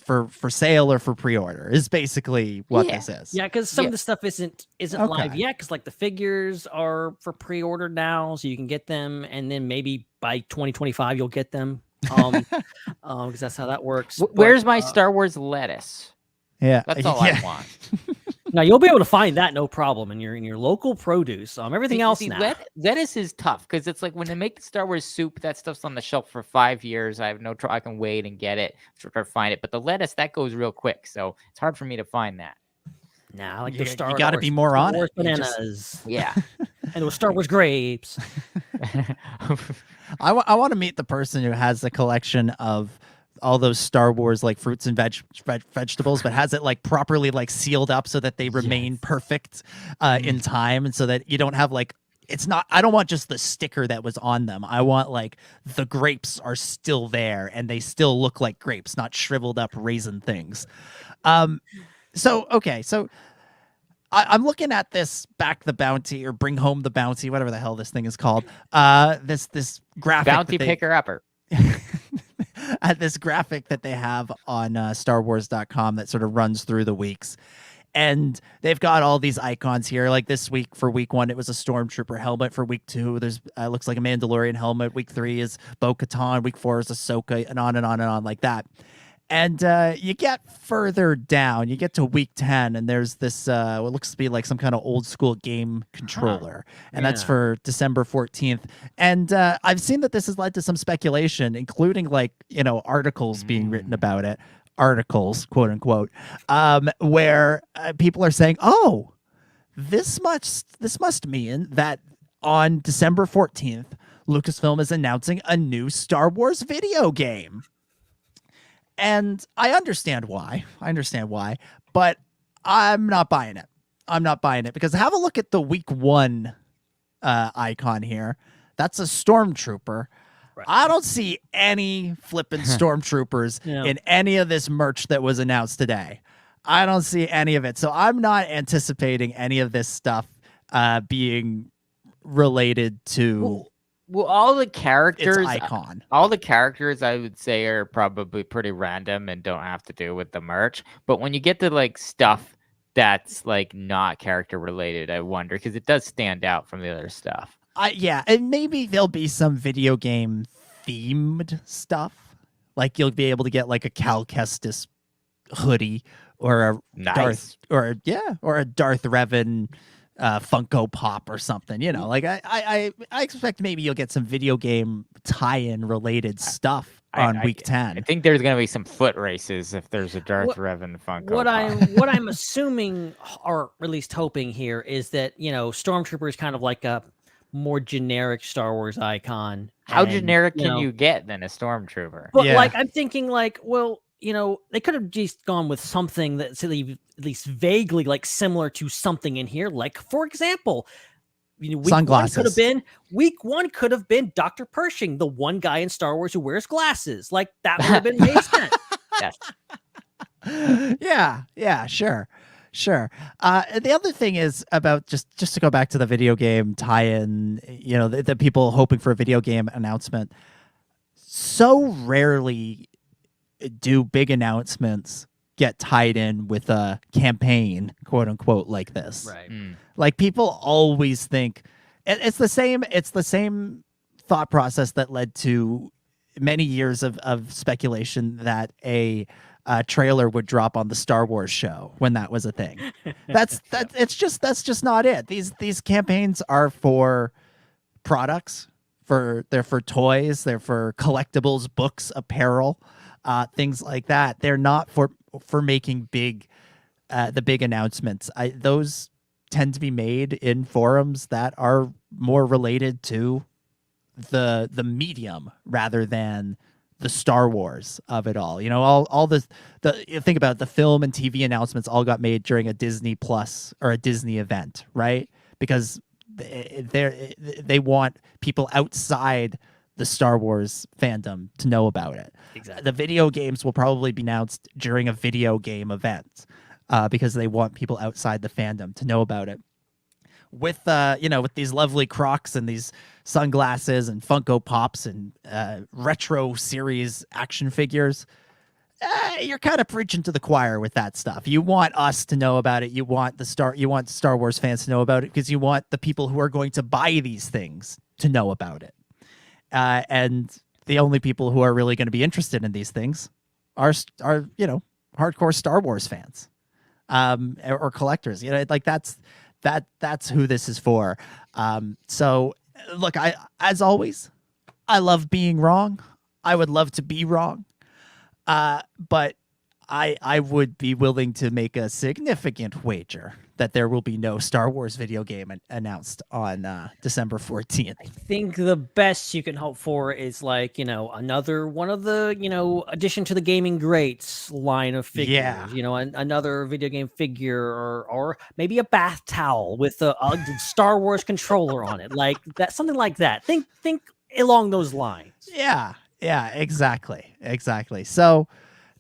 sale or for pre-order. Is basically what this is. Yeah, because some Yeah. of the stuff isn't Okay. live yet. Because like the figures are for pre-order now, so you can get them, and then maybe by 2025 you'll get them. Because that's how that works. Where's But, my Star Wars lettuce? Yeah. That's all yeah. I want. Now you'll be able to find that no problem in your local produce. Everything else now. Lettuce is tough because it's like when they make the Star Wars soup, that stuff's on the shelf for 5 years. I have no trouble. I can wait and get it, try to find it. But the lettuce that goes real quick, so it's hard for me to find that. Nah, like the You Star gotta Wars, be more Star on Wars it. You just- bananas. Yeah. And those Star Wars grapes. I want to meet the person who has a collection of all those Star Wars like fruits and vegetables, but has it like properly like sealed up so that they remain perfect in time, and so that you don't have like it's not. I don't want just the sticker that was on them. I want like the grapes are still there and they still look like grapes, not shriveled up raisin things. So I'm looking at this Back the Bounty or Bring Home the Bounty, whatever the hell this thing is called. This graphic Bounty picker upper. at this graphic that they have on StarWars.com that sort of runs through the weeks. And they've got all these icons here. Like this week, for week 1, it was a Stormtrooper helmet. For week 2, there's looks like a Mandalorian helmet. Week 3 is Bo-Katan. Week 4 is Ahsoka, and on and on and on like that. And you get further down, you get to week 10, and there's this what looks to be like some kind of old school game controller, and that's for December 14th. And I've seen that this has led to some speculation, including like articles being written about it, articles quote unquote, where people are saying, "Oh, this must mean that on December 14th, Lucasfilm is announcing a new Star Wars video game." And I understand why, but I'm not buying it. Because have a look at the week 1 icon here. That's a Stormtrooper. Right. I don't see any flipping Stormtroopers in any of this merch that was announced today. I don't see any of it. So I'm not anticipating any of this stuff being related to... Well, all the characters, icon. All the characters, I would say, are probably pretty random and don't have to do with the merch. But when you get to like stuff that's like not character related, I wonder, because it does stand out from the other stuff. Yeah, and maybe there'll be some video game themed stuff. Like you'll be able to get like a Cal Kestis hoodie or a Darth or a Darth Revan Funko Pop or something, like I expect maybe you'll get some video game tie-in related stuff on week 10. I think there's gonna be some foot races if there's a Darth Revan Funko Pop. What I'm assuming, or at least hoping here, is that Stormtrooper is kind of like a more generic Star Wars icon. How generic can you get than a Stormtrooper? But like I'm thinking like, well, they could have just gone with something that's at least vaguely like similar to something in here. Like, for example, week sunglasses. Week 1 could have been Dr. Pershing, the one guy in Star Wars who wears glasses. Like that would have been made sense. Yes. Yeah, sure. The other thing is about just to go back to the video game tie-in, the people hoping for a video game announcement. So rarely do big announcements get tied in with a campaign, quote unquote, like this. Right. Like people always think it's the same thought process that led to many years of speculation that a trailer would drop on the Star Wars show when that was a thing. That's just not it. These campaigns are for products, they're for toys, they're for collectibles, books, apparel. Things like that. They're not for making the big announcements. Those tend to be made in forums that are more related to the medium rather than the Star Wars of it all. All the you think about the film and TV announcements all got made during a Disney Plus or a Disney event, right? Because they want people outside the Star Wars fandom to know about it. Exactly. The video games will probably be announced during a video game event because they want people outside the fandom to know about it. With with these lovely Crocs and these sunglasses and Funko Pops and retro series action figures, you're kind of preaching to the choir with that stuff. You want us to know about it. You want Star Wars fans to know about it because you want the people who are going to buy these things to know about it. And the only people who are really going to be interested in these things are hardcore Star Wars fans, or collectors. Like that's who this is for. So look, as always, I love being wrong. I would love to be wrong, but I would be willing to make a significant wager that there will be no Star Wars video game announced on December 14th. I think the best you can hope for is like, another one of the, addition to the gaming greats line of figures, another video game figure or maybe a bath towel with a Star Wars controller on it. Like that, something like that. Think along those lines. Yeah, exactly. So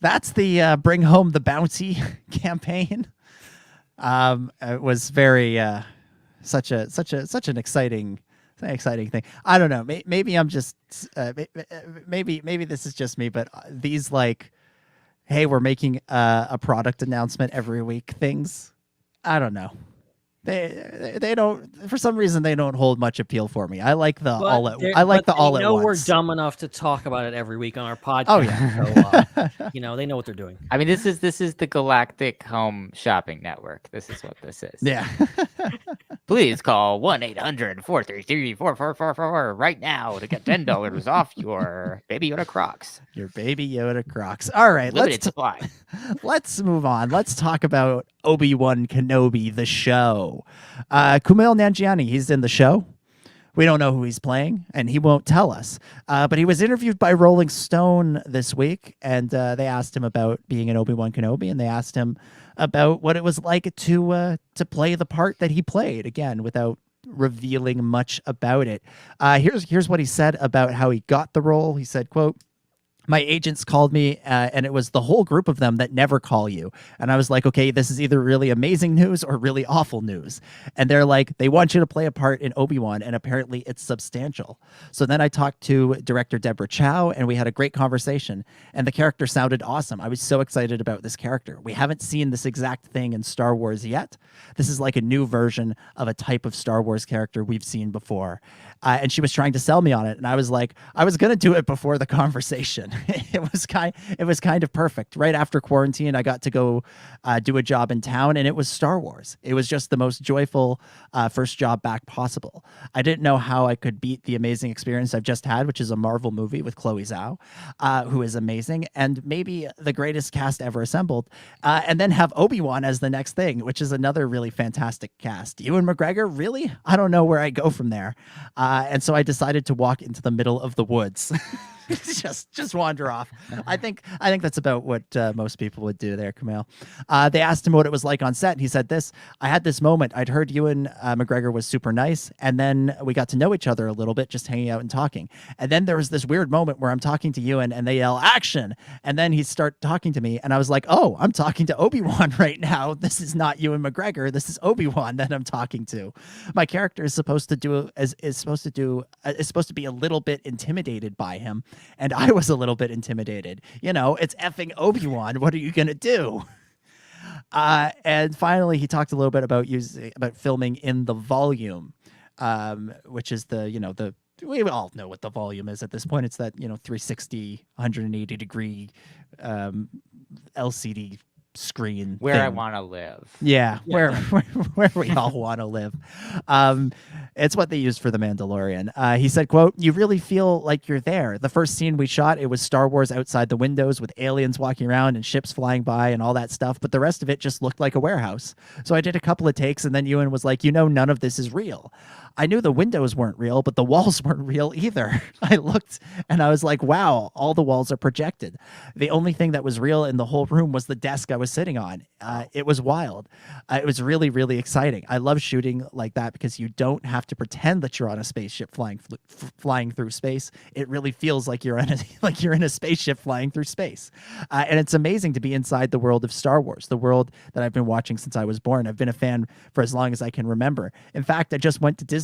that's the Bring Home the Bounty campaign. It was very such an exciting thing. I don't know. Maybe I'm just maybe this is just me, but these like, hey, we're making a product announcement every week things. I don't know. They don't, for some reason they don't hold much appeal for me. I like the all at once. We're dumb enough to talk about it every week on our podcast. Oh yeah. So, they know what they're doing. I mean, this is the Galactic Home Shopping Network. This is what this is. Yeah. Please call 1-800-433-4444 right now to get $10 off your Baby Yoda Crocs. Your Baby Yoda Crocs. All right, limited supply. Let's move on. Let's talk about Obi-Wan Kenobi, the show. Kumail Nanjiani, he's in the show. We don't know who he's playing, and he won't tell us. But he was interviewed by Rolling Stone this week, and they asked him about being an Obi-Wan Kenobi, and they asked him about what it was like to play the part that he played, again, without revealing much about it. Here's what he said about how he got the role. He said, quote, "My agents called me, and it was the whole group of them that never call you. And I was like, okay, this is either really amazing news or really awful news. And they're like, they want you to play a part in Obi-Wan, and apparently it's substantial. So then I talked to director Deborah Chow, and we had a great conversation. And the character sounded awesome. I was so excited about this character. We haven't seen this exact thing in Star Wars yet. This is like a new version of a type of Star Wars character we've seen before." And she was trying to sell me on it, and I was like, I was gonna do it before the conversation. It was kind of perfect. Right after quarantine, I got to go do a job in town, and it was Star Wars. It was just the most joyful first job back possible. I didn't know how I could beat the amazing experience I've just had, which is a Marvel movie with Chloe Zhao, who is amazing, and maybe the greatest cast ever assembled, and then have Obi-Wan as the next thing, which is another really fantastic cast. Ewan McGregor, really? I don't know where I go from there. And so I decided to walk into the middle of the woods. just wander off. I think that's about what most people would do there, Kumail. They asked him what it was like on set, and he said this: "I had this moment. I'd heard Ewan McGregor was super nice, and then we got to know each other a little bit, just hanging out and talking. And then there was this weird moment where I'm talking to Ewan, and they yell action, and then he start talking to me, and I was like, oh, I'm talking to Obi-Wan right now. This is not Ewan McGregor. This is Obi-Wan that I'm talking to. My character is supposed to be a little bit intimidated by him." And I was a little bit intimidated. It's effing Obi-Wan. What are you going to do? And finally, he talked a little bit about filming in the volume, which is we all know what the volume is at this point. It's that, 360, 180 degree LCD screen where thing. I want to live. Yeah. Where we all want to live. It's what they used for The Mandalorian. He said, quote, "You really feel like you're there. The first scene we shot, it was Star Wars outside the windows with aliens walking around and ships flying by and all that stuff, but the rest of it just looked like a warehouse. So I did a couple of takes, and then Ewan was like, none of this is real. I knew the windows weren't real, but the walls weren't real either. I looked and I was like, wow, all the walls are projected. The only thing that was real in the whole room was the desk I was sitting on. It was wild. It was really, really exciting. I love shooting like that because you don't have to pretend that you're on a spaceship flying through space. It really feels like you're in a spaceship flying through space. And it's amazing to be inside the world of Star Wars, the world that I've been watching since I was born. I've been a fan for as long as I can remember. In fact, I just went to Disneyland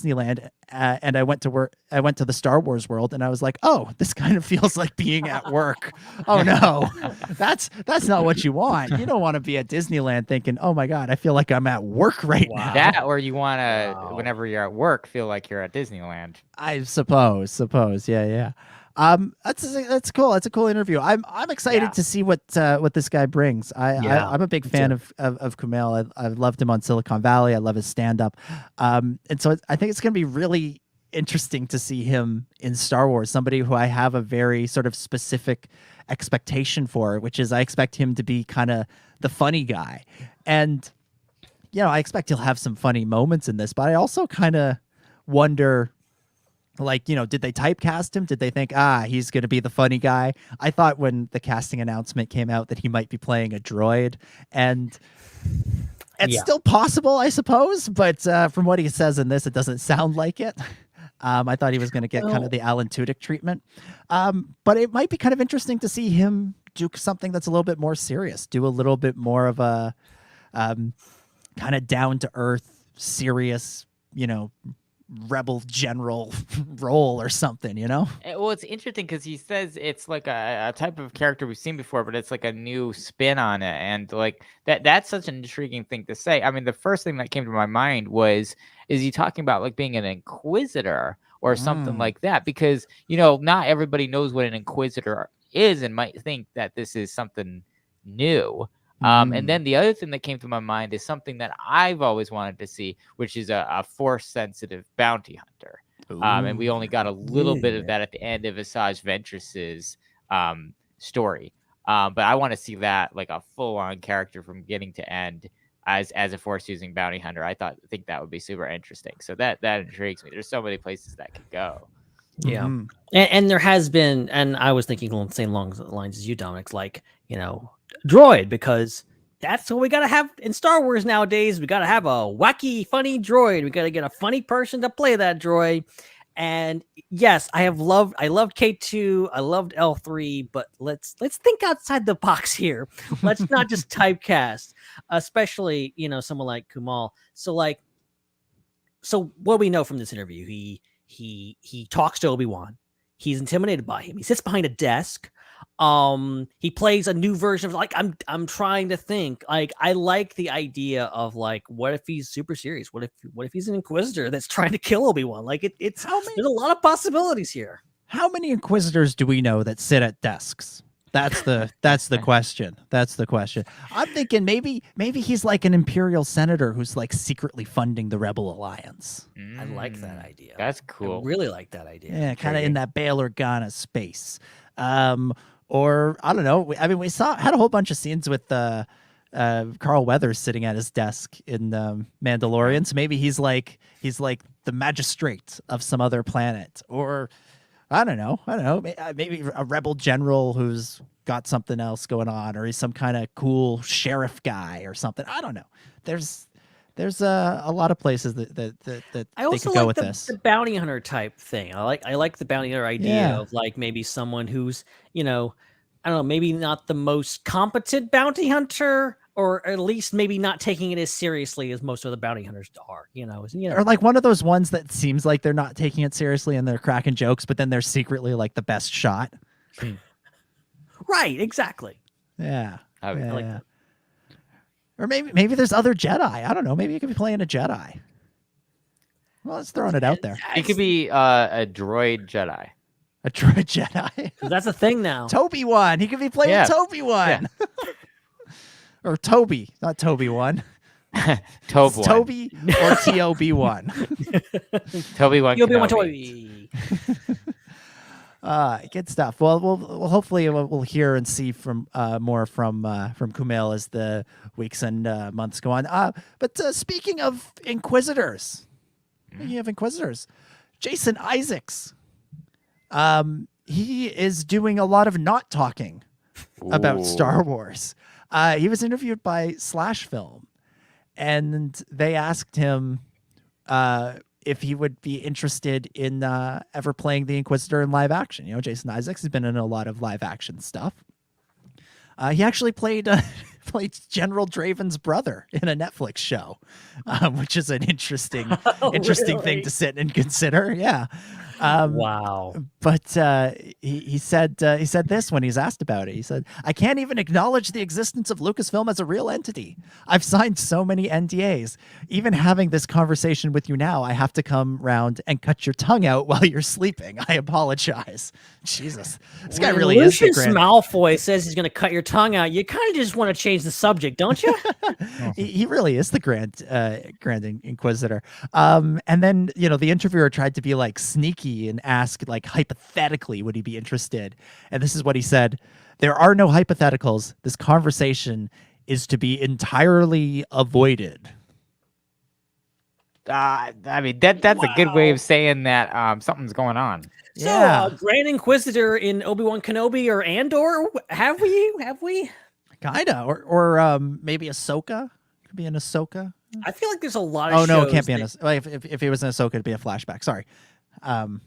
and I went to the Star Wars world, and I was like, oh, this kind of feels like being at work. Oh no, that's not what you want. You don't want to be at Disneyland thinking, oh my God, I feel like I'm at work right now. That, or you want to, whenever you're at work, feel like you're at Disneyland. I suppose. Yeah. That's cool. That's a cool interview. I'm excited to see what this guy brings. I'm a big fan of Kumail. I've loved him on Silicon Valley. I love his stand up. And so I think it's going to be really interesting to see him in Star Wars, somebody who I have a very sort of specific expectation for, which is I expect him to be kind of the funny guy. And, you know, I expect he'll have some funny moments in this, but I also kind of wonder, like, you know, did they typecast him? Did they think, he's going to be the funny guy? I thought when the casting announcement came out that he might be playing a droid, and it's still possible, I suppose, but from what he says in this, it doesn't sound like it. I thought he was going to get kind of the Alan Tudyk treatment. But it might be kind of interesting to see him do something that's a little bit more serious, do a little bit more of a kind of down-to-earth, serious, you know, rebel general role or something, you know? Well, it's interesting because he says it's like a type of character we've seen before, but it's like a new spin on it. And like that's such an intriguing thing to say. I mean, the first thing that came to my mind was, is he talking about like being an Inquisitor or something like that? Because, you know, not everybody knows what an Inquisitor is and might think that this is something new. And then the other thing that came to my mind is something that I've always wanted to see, which is a Force-sensitive bounty hunter. And we only got a little bit of that at the end of Asajj Ventress's story. But I want to see that, like a full-on character from beginning to end as a Force-using bounty hunter. I think that would be super interesting. So that intrigues me. There's so many places that could go. Yeah. And there has been, and I was thinking along the same lines as you, Dominic, like, you know, droid, because that's what we got to have in Star Wars nowadays. We got to have a wacky, funny droid. We got to get a funny person to play that droid. And yes, I loved K2. I loved L3, but let's think outside the box here. Let's not just typecast, especially, you know, someone like Kumal. So what we know from this interview, he talks to Obi-Wan. He's intimidated by him. He sits behind a desk. He plays a new version of, like, I'm trying to think, like, I like the idea of, like, what if he's super serious? What if he's an Inquisitor that's trying to kill Obi-Wan? Like, there's a lot of possibilities here. How many Inquisitors do we know that sit at desks? That's the question. That's the question. I'm thinking maybe he's like an Imperial senator who's like secretly funding the Rebel Alliance. I like that idea. That's cool. I really like that idea. Yeah, kind of in that Bail Organa space. Or I don't know. I mean, we had a whole bunch of scenes with Carl Weathers sitting at his desk in Mandalorian. So maybe he's like the magistrate of some other planet, or I don't know. Maybe a rebel general who's got something else going on, or he's some kind of cool sheriff guy or something. I don't know. There's a lot of places that I also they could go like with this. The bounty hunter type thing. I like the bounty hunter idea of, like, maybe someone who's, you know, I don't know, maybe not the most competent bounty hunter, or at least maybe not taking it as seriously as most of the bounty hunters are. You know, or like one of those ones that seems like they're not taking it seriously and they're cracking jokes, but then they're secretly like the best shot. Right. Exactly. Yeah. I like that. Or maybe there's other Jedi. I don't know. Maybe you could be playing a Jedi. Well, let's throwing it out there. It could be a droid Jedi. A droid Jedi. That's a thing now. Toby-Wan. He could be playing Toby-Wan. Yeah. Or Toby, not Toby-Wan. Toby-Wan. Toby or Tob-Wan. Toby-Wan. Toby. Good stuff. Well, we'll hopefully we'll hear and see from more from Kumail as the weeks and months go on. But speaking of Inquisitors, Jason Isaacs, he is doing a lot of not talking about Star Wars. He was interviewed by Slash Film, and they asked him if he would be interested in ever playing the Inquisitor in live action. You know, Jason Isaacs has been in a lot of live action stuff. He actually played General Draven's brother in a Netflix show, which is an interesting thing to sit and consider. Yeah. Wow. But he said this when he's asked about it. He said, "I can't even acknowledge the existence of Lucasfilm as a real entity. I've signed so many NDAs. Even having this conversation with you now, I have to come round and cut your tongue out while you're sleeping. I apologize." Jesus, this guy really is the Lucius grand. Malfoy says he's going to cut your tongue out. You kind of just want to change the subject, don't you? He really is the Grand Inquisitor. And then, the interviewer tried to be like sneaky and ask, like, hypothetically, would he be interested? And this is what he said: "There are no hypotheticals. This conversation is to be entirely avoided." I mean, that's a good way of saying that something's going on. So, Grand Inquisitor in Obi-Wan Kenobi or Andor? Have we? Kinda, or maybe Ahsoka. Could be an Ahsoka. I feel like there's a lot of Oh no, shows it can't be an. that- If it was an Ahsoka, it'd be a flashback. Sorry.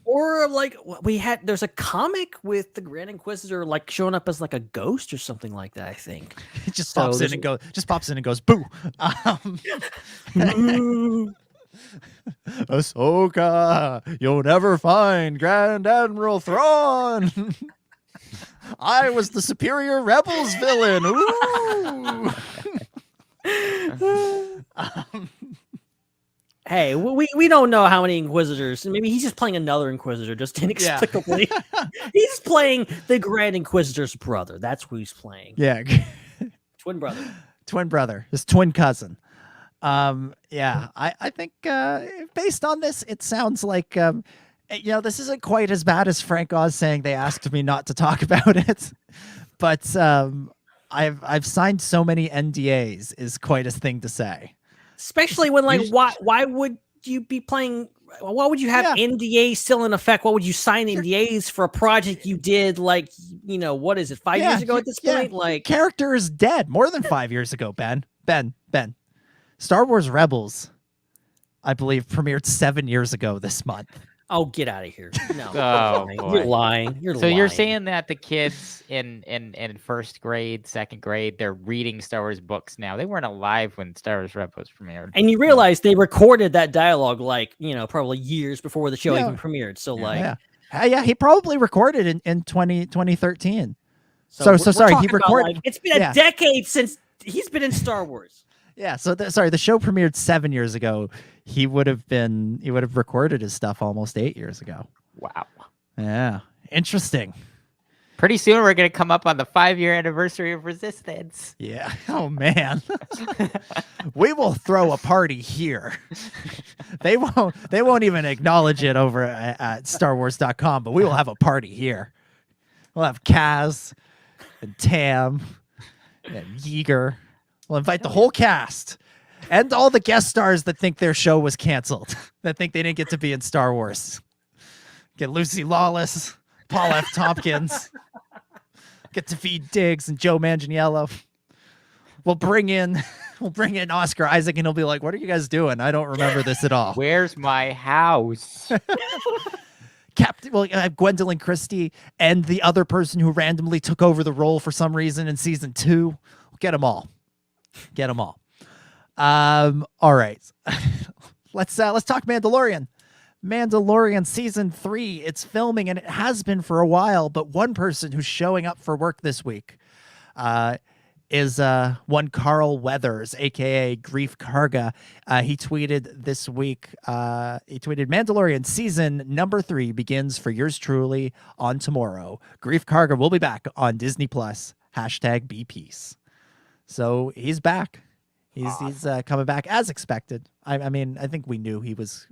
Or like there's a comic with the Grand Inquisitor like showing up as like a ghost or something like that, I think. It just So pops there's- in and goes boo. Ahsoka, you'll never find Grand Admiral Thrawn. I was the superior rebels villain. Ooh. Hey, we don't know how many Inquisitors. Maybe he's just playing another Inquisitor, just inexplicably. He's playing the Grand Inquisitor's brother. That's who he's playing. Yeah. Twin brother. Twin brother, his twin cousin. I think based on this, it sounds like this isn't quite as bad as Frank Oz saying they asked me not to talk about it, but I've signed so many NDAs is quite a thing to say. Especially when why would you be playing? Why would you have NDAs still in effect? Why would you sign NDAs for a project you did what is it, 5 years ago at this point? Like, character is dead more than 5 years ago. Ben. Star Wars Rebels, I believe, premiered 7 years ago this month. Oh, get out of here! No, You're lying. You're lying. You're saying that the kids in first grade, second grade, they're reading Star Wars books now. They weren't alive when Star Wars Rebels premiered. And you realize they recorded that dialogue probably years before the show even premiered. So he probably recorded in 2013. So sorry, he recorded. It's been a decade since he's been in Star Wars. Yeah, so the show premiered 7 years ago. He would have recorded his stuff almost 8 years ago. Wow. Yeah, interesting. Pretty soon we're gonna come up on the 5-year anniversary of Resistance. Yeah. Oh man. We will throw a party here. They won't even acknowledge it over at StarWars.com, but we will have a party here. We'll have Kaz and Tam and Yeager. We'll invite the whole cast and all the guest stars that think their show was canceled, that think they didn't get to be in Star Wars. Get Lucy Lawless, Paul F. Tompkins, get to feed Diggs and Joe Manganiello. We'll bring in Oscar Isaac, and he'll be like, "What are you guys doing? I don't remember this at all. Where's my house?" Gwendolyn Christie and the other person who randomly took over the role for some reason in season 2. We'll get them all. All right. Let's talk Mandalorian. Mandalorian season 3. It's filming, and it has been for a while, but one person who's showing up for work this week is one Carl Weathers, aka Grief Karga. He tweeted this week. He tweeted, "Mandalorian season number 3 begins for yours truly on tomorrow. Grief Karga will be back on Disney Plus. #Be Peace." So he's back. He's coming back as expected. I mean, I think we knew he was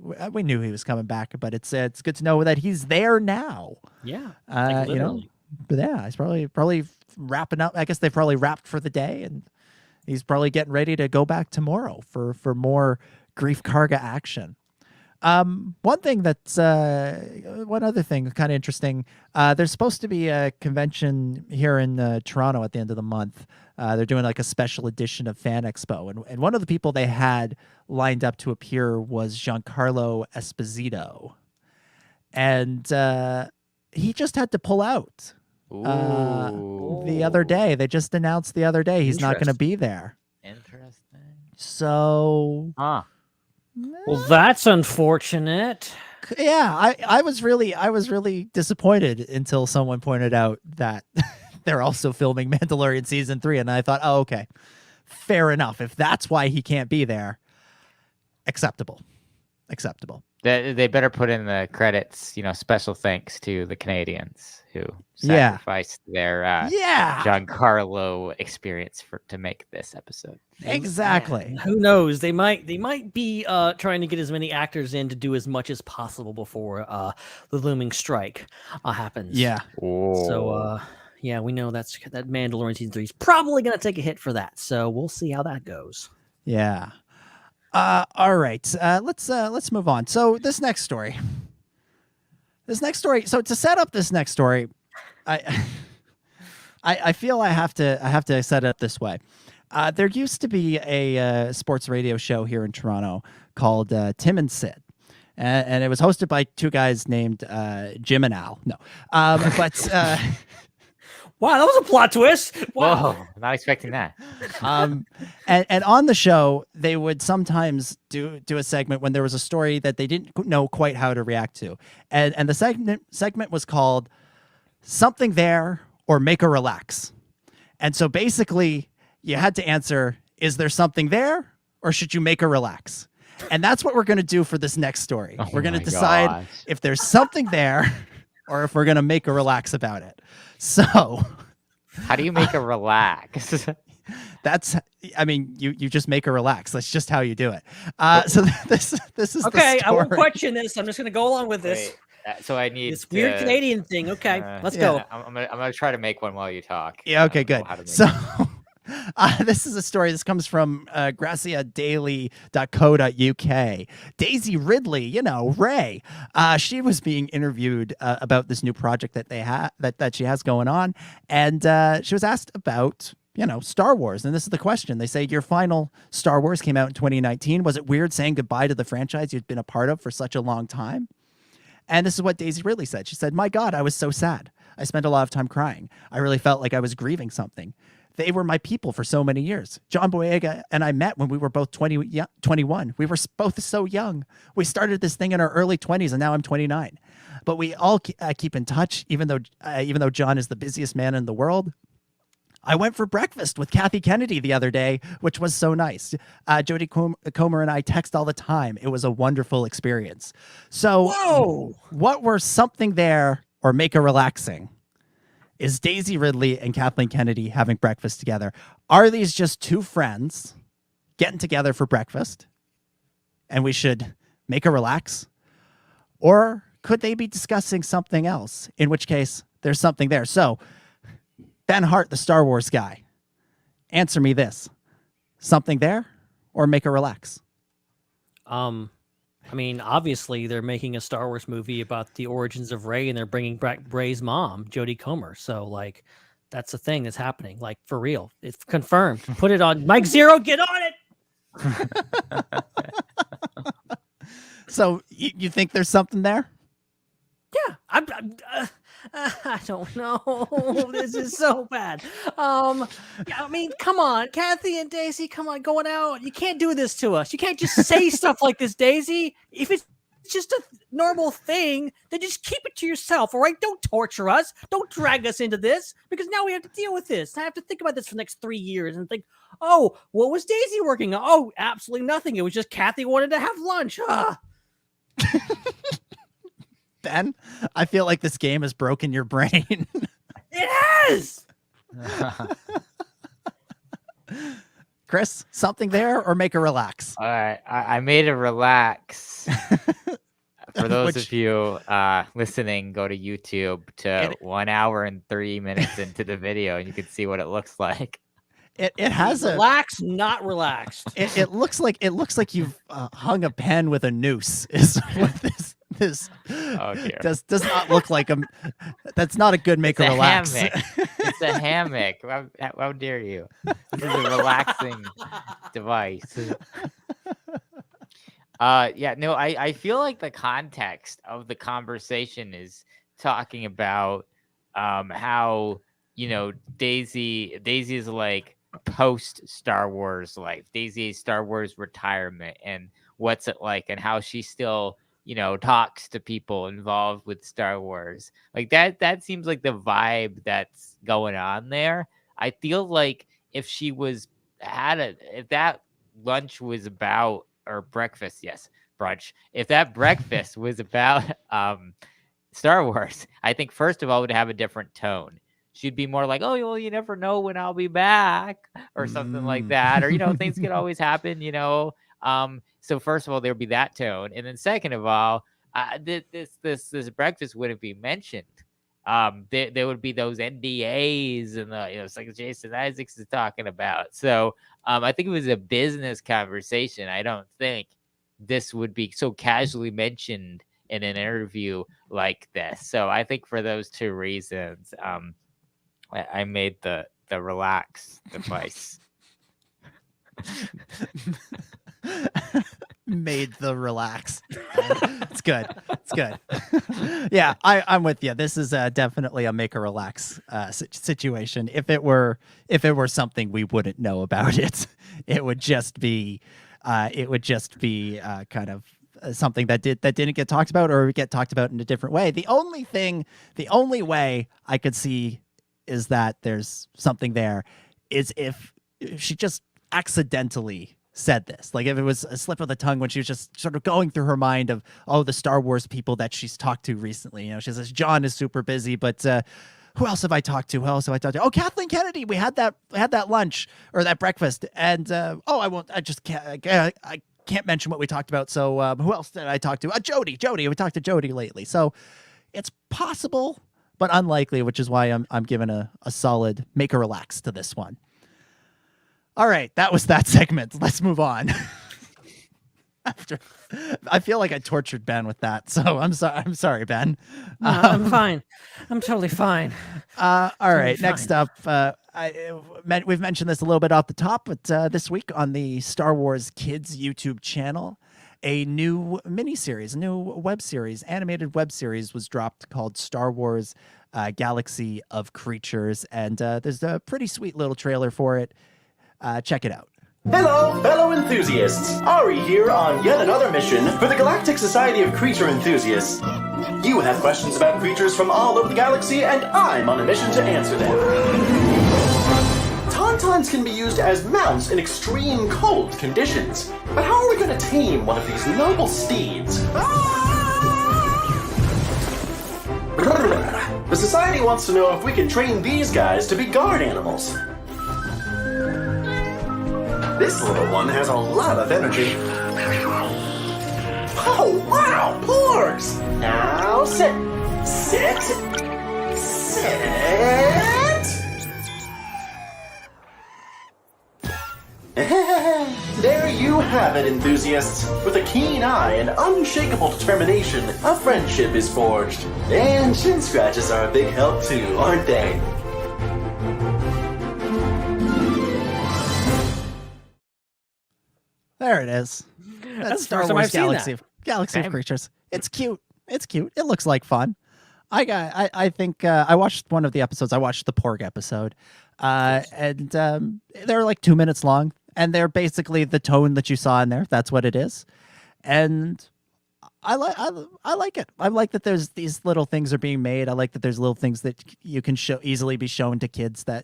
coming back, but it's good to know that he's there now. Yeah, but yeah, he's probably wrapping up. I guess they probably wrapped for the day, and he's probably getting ready to go back tomorrow for more Grief Karga action. One other thing kind of interesting. There's supposed to be a convention here in Toronto at the end of the month. They're doing like a special edition of Fan Expo, and one of the people they had lined up to appear was Giancarlo Esposito, and he just had to pull out. The other day, they just announced the other day he's not going to be there. Interesting. So, well, that's unfortunate. Yeah, I was really disappointed until someone pointed out that they're also filming Mandalorian season 3, and I thought, oh, okay, fair enough. If that's why he can't be there, acceptable. They better put in the credits, special thanks to the Canadians who sacrificed their Giancarlo experience to make this episode. Exactly. Who knows? They might be trying to get as many actors in to do as much as possible before the looming strike happens. Yeah. So yeah, we know that Mandalorian season 3 is probably going to take a hit for that. So we'll see how that goes. Yeah. All right. Let's move on. So this next story. So to set up this next story, I feel I have to set it up this way. There used to be a sports radio show here in Toronto called Tim and Sid. And it was hosted by two guys named Jim and Al. No. But wow, that was a plot twist. Wow. Whoa, not expecting that. And on the show, they would sometimes do a segment when there was a story that they didn't know quite how to react to. And the segment was called Something There or Make a Relax. And so basically, you had to answer, is there something there or should you make a relax? And that's what we're going to do for this next story. We're going to decide if there's something there or if we're going to make a relax about it. So how do you make a relax? You just make a relax. That's just how you do it. So this is okay. I won't question this. I'm just going to go along with this. So I need this weird Canadian thing. Okay, let's go. I'm gonna try to make one while you talk. Yeah. Okay. Good. So this is a story. This comes from graciadaily.co.uk. Daisy Ridley, Ray. She was being interviewed about this new project that they have that she has going on, and she was asked about Star Wars. And this is the question. They say, your final Star Wars came out in 2019. Was it weird saying goodbye to the franchise you'd been a part of for such a long time? And this is what Daisy Ridley said. She said, my God, I was so sad. I spent a lot of time crying. I really felt like I was grieving something. They were my people for so many years. John Boyega and I met when we were both 21. We were both so young. We started this thing in our early 20s, and now I'm 29. But we all keep in touch, even though John is the busiest man in the world. I went for breakfast with Kathy Kennedy the other day, which was so nice. Jodie Comer and I text all the time. It was a wonderful experience. So what were something there or make a relaxing? Is Daisy Ridley and Kathleen Kennedy having breakfast together? Are these just two friends getting together for breakfast and we should make a relax? Or could they be discussing something else, in which case there's something there? So Ben Hart, the Star Wars guy, answer me this. Something there or make a relax? Obviously they're making a Star Wars movie about the origins of Rey, and they're bringing back Rey's mom, Jodie Comer. So, that's a thing that's happening, for real. It's confirmed. Put it on. Mike Zero, get on it! So, you think there's something there? Yeah, I don't know. This is so bad. Come on, Kathy and Daisy, come on, going out. You can't do this to us. You can't just say stuff like this, Daisy. If it's just a normal thing, then just keep it to yourself, all right? Don't torture us. Don't drag us into this, because now we have to deal with this. I have to think about this for the next 3 years and think, oh, what was Daisy working on? Oh, absolutely nothing. It was just Kathy wanted to have lunch. Ben, I feel like this game has broken your brain. It has! Chris, something there or make a relax? All right, I made a relax. For those of you listening, go to YouTube to 1 hour and 3 minutes into the video, and you can see what it looks like. It has relax, not relaxed. It looks like you've hung a pen with a noose. Is what this does not look like that's not a good make a relax. Hammock. It's a hammock. How dare you? This is a relaxing device. I feel like the context of the conversation is talking about how Daisy is like post Star Wars life. Daisy's Star Wars retirement and what's it like, and how she still talks to people involved with Star Wars. Like that seems like the vibe that's going on there. I feel like if she was if that lunch was about, or breakfast, yes, brunch, if that breakfast was about Star Wars, I think first of all it would have a different tone. She'd be more like, oh, well, you never know when I'll be back, or something like that, or things could always happen, so first of all there would be that tone, and then second of all, this breakfast wouldn't be mentioned. There would be those NDAs and it's like Jason Isaacs is talking about. So I think it was a business conversation. I don't think this would be so casually mentioned in an interview like this. So I think for those two reasons, I made the relax device. Made the relax. It's good. It's good. Yeah, I'm with you. This is definitely a make a relax situation. If it were something we wouldn't know about it would just be kind of something that didn't get talked about, or get talked about in a different way. The only way I could see is that there's something there is if she just accidentally said this, like if it was a slip of the tongue when she was just sort of going through her mind of the Star Wars people that she's talked to recently. She says John is super busy, but who else have I talked to? Oh, Kathleen Kennedy. We had that lunch or that breakfast, and I can't mention what we talked about. So who else did I talk to? Jody. We talked to Jody lately. So it's possible, but unlikely, which is why I'm giving a solid make a relax to this one. All right, that was that segment. Let's move on. I feel like I tortured Ben with that, so I'm sorry, Ben. No, I'm fine. I'm totally fine. All right, next up, we've mentioned this a little bit off the top, but this week on the Star Wars Kids YouTube channel, a new miniseries, a new web series, animated web series was dropped called Star Wars Galaxy of Creatures, and there's a pretty sweet little trailer for it. Check it out. Hello, fellow enthusiasts! Ari here on yet another mission for the Galactic Society of Creature Enthusiasts. You have questions about creatures from all over the galaxy, and I'm on a mission to answer them. Tauntauns can be used as mounts in extreme cold conditions, but how are we going to tame one of these noble steeds? The Society wants to know if we can train these guys to be guard animals. This little one has a lot of energy. Oh, wow! Porgs! Now sit. Sit. There you have it, enthusiasts. With a keen eye and unshakable determination, a friendship is forged. And shin scratches are a big help too, aren't they? There it is. That's Star Wars Galaxy of Creatures. It's cute. It looks like fun. I think I watched one of the episodes. I watched the Porg episode, and they're like 2 minutes long, and they're basically the tone that you saw in there. That's what it is, and I like it. I like that there's these little things are being made. I like that there's little things that you can easily be shown to kids that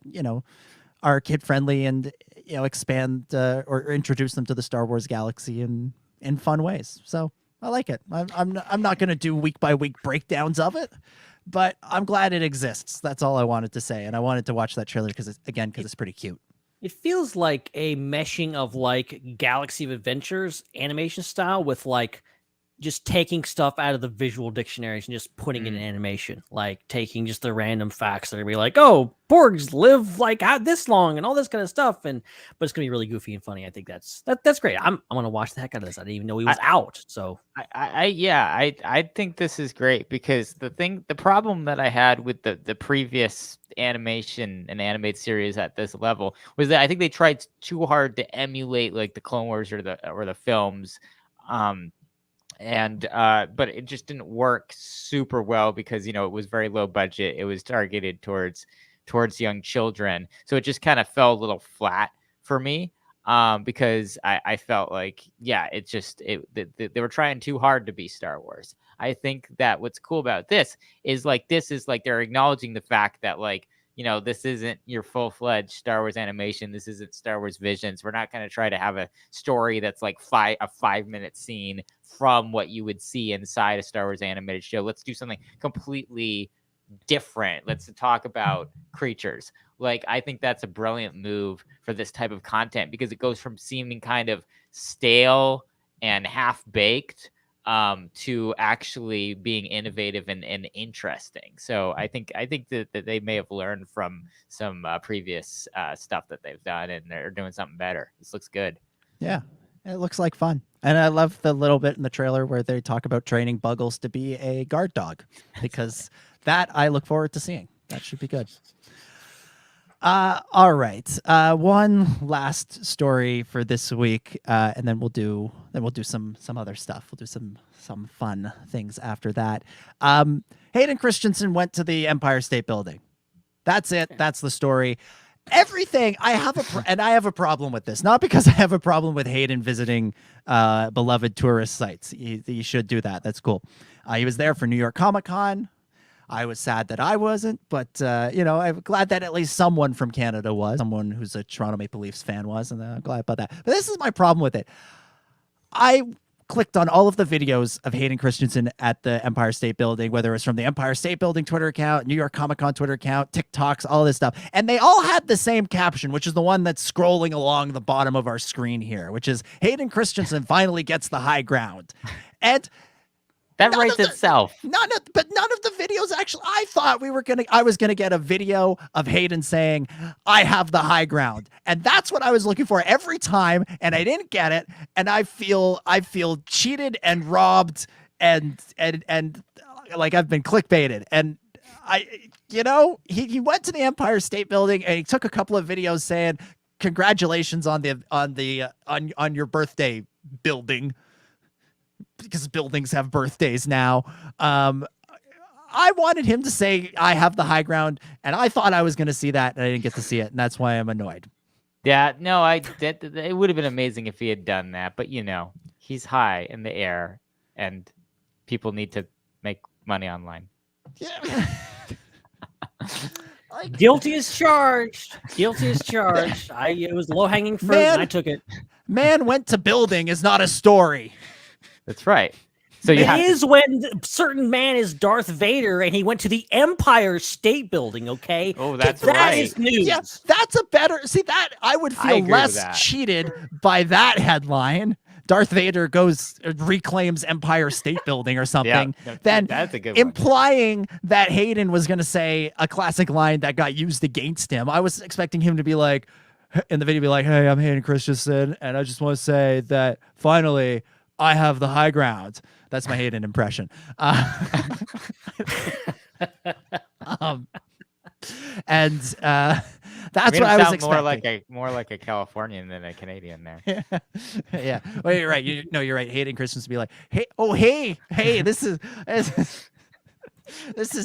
are kid friendly and expand or introduce them to the Star Wars galaxy in fun ways. So I like it. I'm not going to do week by week breakdowns of it, but I'm glad it exists. That's all I wanted to say, and I wanted to watch that trailer because it's pretty cute. It feels like a meshing of like Galaxy of Adventures animation style with like just taking stuff out of the visual dictionaries and just putting it in animation, like taking just the random facts that are be like, oh, Porgs live like this long and all this kind of stuff, but it's gonna be really goofy and funny. I think that's great. I'm gonna watch the heck out of this. I didn't even know he was out. So I think this is great because the problem that I had with the previous animation and animated series at this level was that I think they tried too hard to emulate like the Clone Wars or the films. But it just didn't work super well because it was very low budget. It was targeted towards young children, so it just kind of fell a little flat for me. because I felt like, yeah, it's just they were trying too hard to be Star Wars. I think that what's cool about this is they're acknowledging the fact that, like, this isn't your full-fledged Star Wars animation. This isn't Star Wars Visions. We're not going to try to have a story that's like a 5-minute scene from what you would see inside a Star Wars animated show. Let's do something completely different. Let's talk about creatures. Like, I think that's a brilliant move for this type of content, because it goes from seeming kind of stale and half-baked to actually being innovative and interesting. So I think that they may have learned from some previous stuff that they've done, and they're doing something better. This looks good. Yeah, it looks like fun. And I love the little bit in the trailer where they talk about training Buggles to be a guard dog, because that I look forward to seeing. That should be good. All right. One last story for this week, and then we'll do some other stuff. We'll do some fun things after that. Hayden Christensen went to the Empire State Building. That's it. That's the story. Everything I have a problem with this, not because I have a problem with Hayden visiting beloved tourist sites. He should do that. That's cool. He was there for New York Comic-Con. I was sad that I wasn't, but I'm glad that at least someone from Canada was, someone who's a Toronto Maple Leafs fan was, and I'm glad about that. But this is my problem with it. I clicked on all of the videos of Hayden Christensen at the Empire State Building, whether it's from the Empire State Building Twitter account, New York Comic-Con Twitter account, TikToks, all this stuff. And they all had the same caption, which is the one that's scrolling along the bottom of our screen here, which is Hayden Christensen finally gets the high ground. And that writes itself. But none of the videos actually. I thought I was gonna get a video of Hayden saying, "I have the high ground," and that's what I was looking for every time, and I didn't get it, and I feel cheated and robbed, and like I've been clickbaited, and he went to the Empire State Building and he took a couple of videos saying, "Congratulations on your birthday, building." Because buildings have birthdays now. I wanted him to say, "I have the high ground," and I thought I was going to see that, and I didn't get to see it, and that's why I'm annoyed. Yeah, no, it would have been amazing if he had done that, but he's high in the air, and people need to make money online. Yeah. Guilty as charged. Guilty as charged. It was low hanging fruit, and I took it. Man went to building is not a story. That's right. So it is when a certain man is Darth Vader and he went to the Empire State Building, okay? Oh, that's right. That is news. Yeah, that's a better... See, that I would feel less cheated by that headline. Darth Vader reclaims Empire State Building or something. Yeah, then that's a good implying that Hayden was going to say a classic line that got used against him. I was expecting him to be like, in the video, be like, "Hey, I'm Hayden Christensen, and I just want to say that finally... I have the high ground." That's my Hayden impression. That's what I was expecting. More like a Californian than a Canadian there. Yeah. Well, you're right. You're right. Hayden Christensen be like, "Hey, this is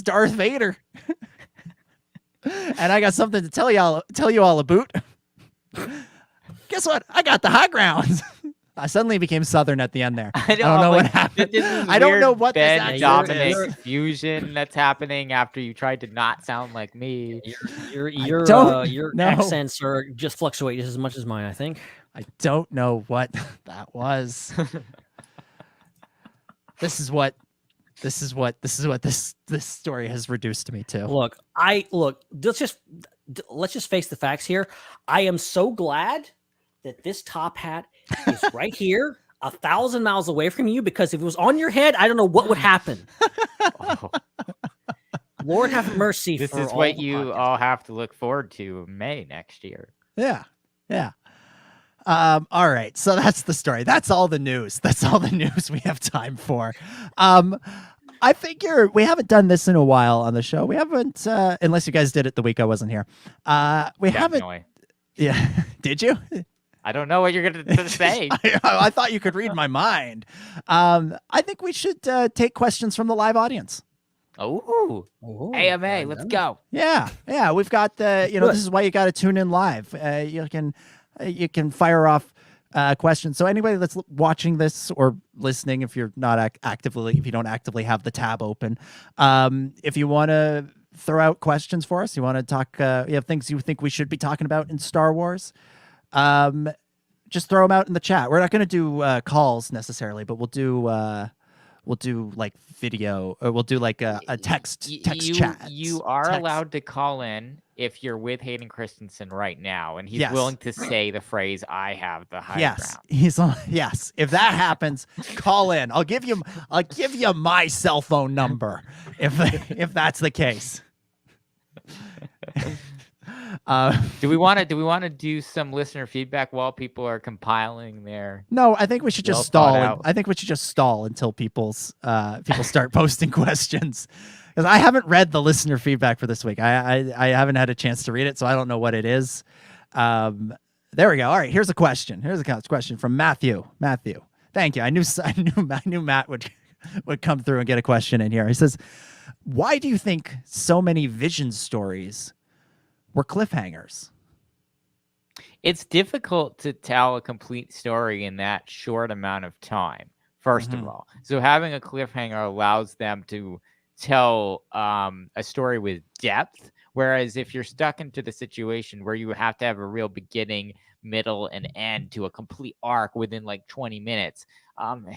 Darth Vader, and I got something to tell you all about. Guess what? I got the high ground." I suddenly became Southern at the end there. I don't know what happened. I don't know what this this Dominic fusion that's happening after you tried to not sound like me. Your accents are just fluctuate just as much as mine, I think. I don't know what that was. This is what this story has reduced me to. Look. Let's just face the facts here. I am so glad that this top hat is right here, 1,000 miles away from you, because if it was on your head, I don't know what would happen. Oh. Lord have mercy. This is what you all have to look forward to in May next year. Yeah. All right. So that's the story. That's all the news. That's all the news we have time for. I figure we haven't done this in a while on the show. We haven't, unless you guys did it the week I wasn't here. We haven't. Yeah. Did you? I don't know what you're going to say. I thought you could read my mind. I think we should take questions from the live audience. Oh, AMA, let's go. Yeah. We've got the. This is why you got to tune in live. You can fire off questions. So anybody that's watching this or listening, if you're not if you don't actively have the tab open, if you want to throw out questions for us, you want to talk, you have things you think we should be talking about in Star Wars, just throw them out in the chat. We're not going to do calls necessarily, but we'll do like video, or we'll do like a text chat. You are allowed to call in if you're with Hayden Christensen right now, and he's willing to say the phrase "I have the high ground." Yes. If that happens, call in. I'll give you my cell phone number if that's the case. Do we want to do some listener feedback while people are compiling their? No, I think we should just stall. I think we should just stall until people start posting questions, because I haven't read the listener feedback for this week. I haven't had a chance to read it, so I don't know what it is. There we go. All right, here's a question. Here's a question from Matthew. Matthew, thank you. I knew Matt would come through and get a question in here. He says, "Why do you think so many Vision stories were cliffhangers?" It's difficult to tell a complete story in that short amount of time, first of all. So having a cliffhanger allows them to tell a story with depth, whereas if you're stuck into the situation where you have to have a real beginning, middle, and end to a complete arc within like 20 minutes,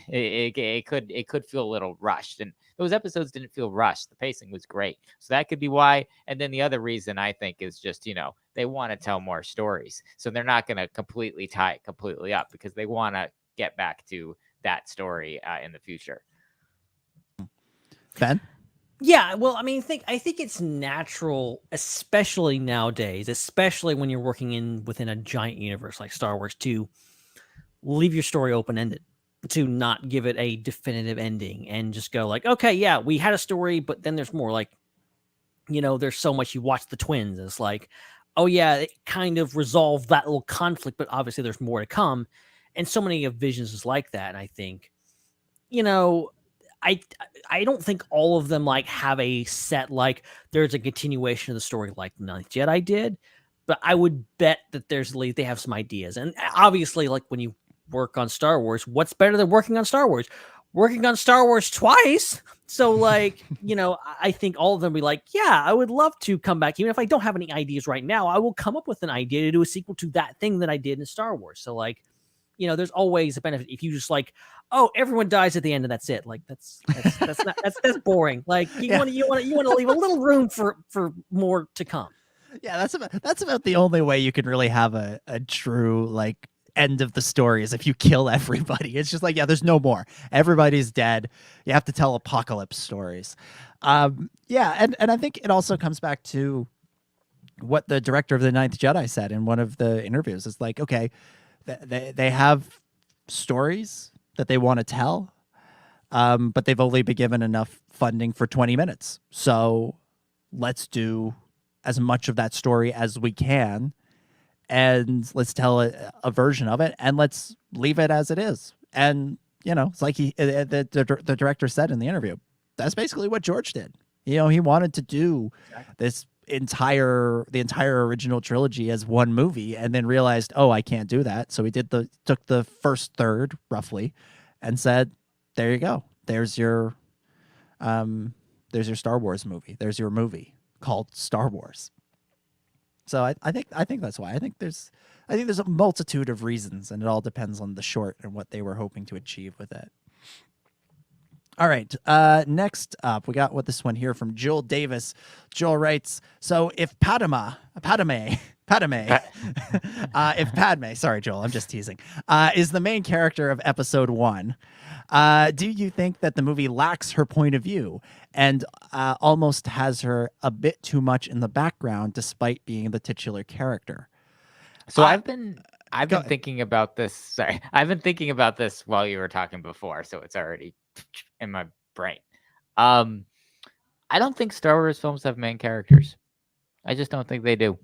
it could feel a little rushed. And those episodes didn't feel rushed. The pacing was great. So that could be why. And then the other reason, I think, is just, they want to tell more stories. So they're not going to completely tie it completely up, because they want to get back to that story in the future. Ben? Yeah, well, I think it's natural, especially nowadays, especially when you're working within a giant universe like Star Wars, to leave your story open-ended, to not give it a definitive ending and just go like, okay, yeah, we had a story, but then there's more. Like, there's so much. You watch the twins, and it's like, oh yeah, it kind of resolved that little conflict, but obviously there's more to come. And so many of Visions is like that. And I think, I don't think all of them like have a set, like there's a continuation of the story like the Ninth Jedi did, but I would bet that they have some ideas. And obviously, like when you work on Star Wars, what's better than working on Star Wars? Working on Star Wars twice. So like, I think all of them be like, yeah, I would love to come back. Even if I don't have any ideas right now, I will come up with an idea to do a sequel to that thing that I did in Star Wars. So like, there's always a benefit if you just like, oh, everyone dies at the end and that's it. Like that's boring. Like you want to leave a little room for more to come. Yeah, that's about the only way you can really have a true like end of the story, is if you kill everybody. It's just like, yeah, there's no more. Everybody's dead. You have to tell apocalypse stories. Yeah, and I think it also comes back to what the director of The Ninth Jedi said in one of the interviews. It's like, okay, they have stories that they want to tell, but they've only been given enough funding for 20 minutes. So let's do as much of that story as we can, and let's tell a version of it, and let's leave it as it is. And, it's like the director said in the interview, that's basically what George did. He wanted to do this the entire original trilogy as one movie, and then realized, oh, I can't do that. So he took the first third roughly and said, there you go. There's your Star Wars movie. There's your movie called Star Wars. So I think that's why. I think there's a multitude of reasons, and it all depends on the short and what they were hoping to achieve with it. All right. Next up, we got this one here from Joel Davis. Joel writes, so if Padme, sorry, Joel, I'm just teasing, is the main character of episode 1, do you think that the movie lacks her point of view and almost has her a bit too much in the background despite being the titular character? So I've been thinking about this. Sorry. I've been thinking about this while you were talking before, so it's already in my brain. I don't think Star Wars films have main characters. I just don't think they do.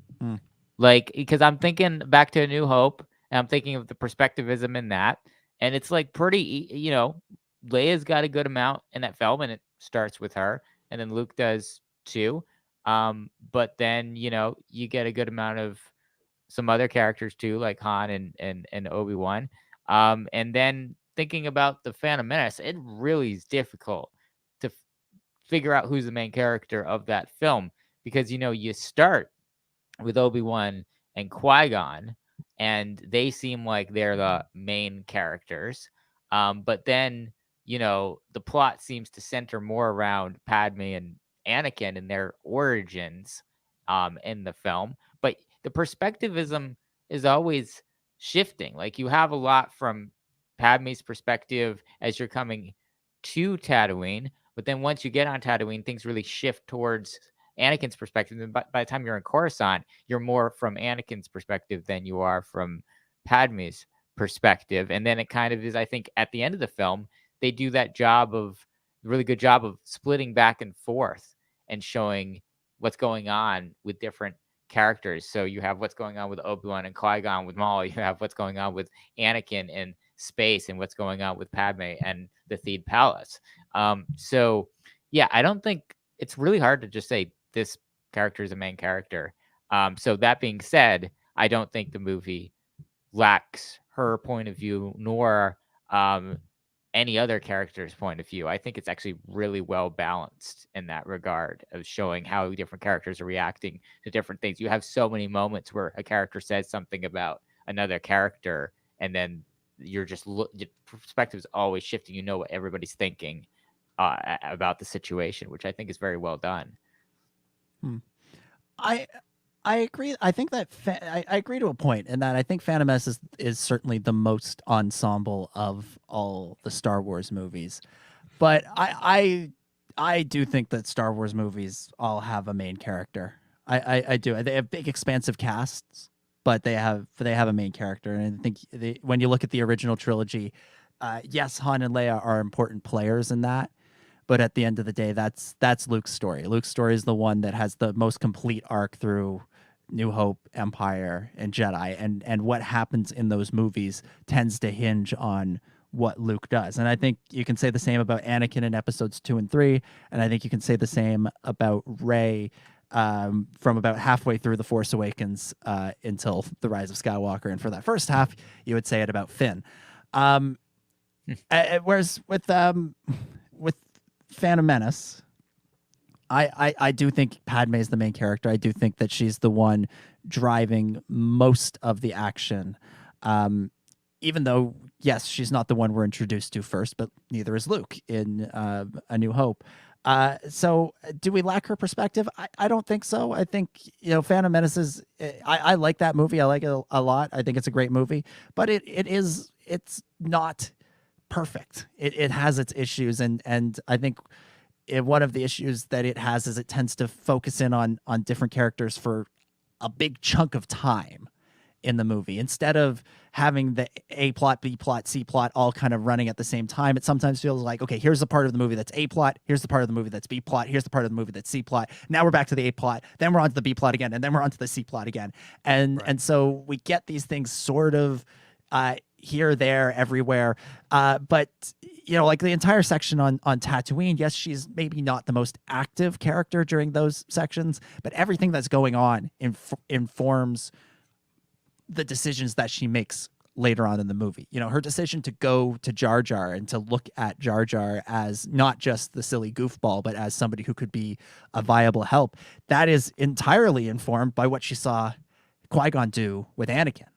Like, because I'm thinking back to A New Hope, and I'm thinking of the perspectivism in that, and it's like pretty, Leia's got a good amount in that film, and it starts with her. and then Luke does too. But then, you know, you get a good amount of some other characters too, like Han and Obi-Wan. And then thinking about the Phantom Menace, it really is difficult to figure out who's the main character of that film, because, you know, you start with Obi-Wan and Qui-Gon, and they seem like they're the main characters. But then, you know, the plot seems to center more around Padme and Anakin and their origins in the film. But the perspectivism is always shifting. Like, you have a lot from Padme's perspective as you're coming to Tatooine, but then once you get on Tatooine, things really shift towards Anakin's perspective. And by the time you're in Coruscant, you're more from Anakin's perspective than you are from Padme's perspective. And then it kind of is, I think, at the end of the film, they do that really good job of splitting back and forth and showing what's going on with different characters. So you have what's going on with Obi-Wan and Qui-Gon with Maul. You have what's going on with Anakin in space, and what's going on with Padme and the Theed Palace. So yeah, I don't think it's really hard to just say this character is a main character. So that being said, I don't think the movie lacks her point of view, nor any other character's point of view. I think it's actually really well balanced in that regard of showing how different characters are reacting to different things. You have so many moments where a character says something about another character, and then you're just your perspective is always shifting. You know what everybody's thinking about the situation, which I think is very well done. I agree. I think that I agree to a point in that I think Phantom Menace is certainly the most ensemble of all the Star Wars movies, but I do think that Star Wars movies all have a main character. I do. They have big, expansive casts, but they have a main character. And I think when you look at the original trilogy, yes, Han and Leia are important players in that. But at the end of the day, that's Luke's story. Luke's story is the one that has the most complete arc through New Hope, Empire, and Jedi. And what happens in those movies tends to hinge on what Luke does. And I think you can say the same about Anakin in episodes 2 and 3. And I think you can say the same about Rey from about halfway through The Force Awakens until The Rise of Skywalker. And for that first half, you would say it about Finn. Whereas with Phantom Menace, I do think Padme is the main character. I do think that she's the one driving most of the action. Even though, yes, she's not the one we're introduced to first, but neither is Luke in A New Hope. So do we lack her perspective? I don't think so. I think, you know, Phantom Menace is, I like that movie. I like it a lot. I think it's a great movie, but it's not perfect. It has its issues, and I think one of the issues that it has is it tends to focus in on different characters for a big chunk of time in the movie, instead of having the A plot, B plot, C plot all kind of running at the same time. It sometimes feels like, okay, here's the part of the movie that's A plot, here's the part of the movie that's B plot, here's the part of the movie that's C plot. Now we're back to the A plot, then we're on to the B plot again, and then we're on to the C plot again. And so we get these things sort of here, there, everywhere. But, you know, like the entire section on Tatooine, yes, she's maybe not the most active character during those sections, but everything that's going on informs the decisions that she makes later on in the movie. You know, her decision to go to Jar Jar and to look at Jar Jar as not just the silly goofball, but as somebody who could be a viable help, that is entirely informed by what she saw Qui-Gon do with Anakin.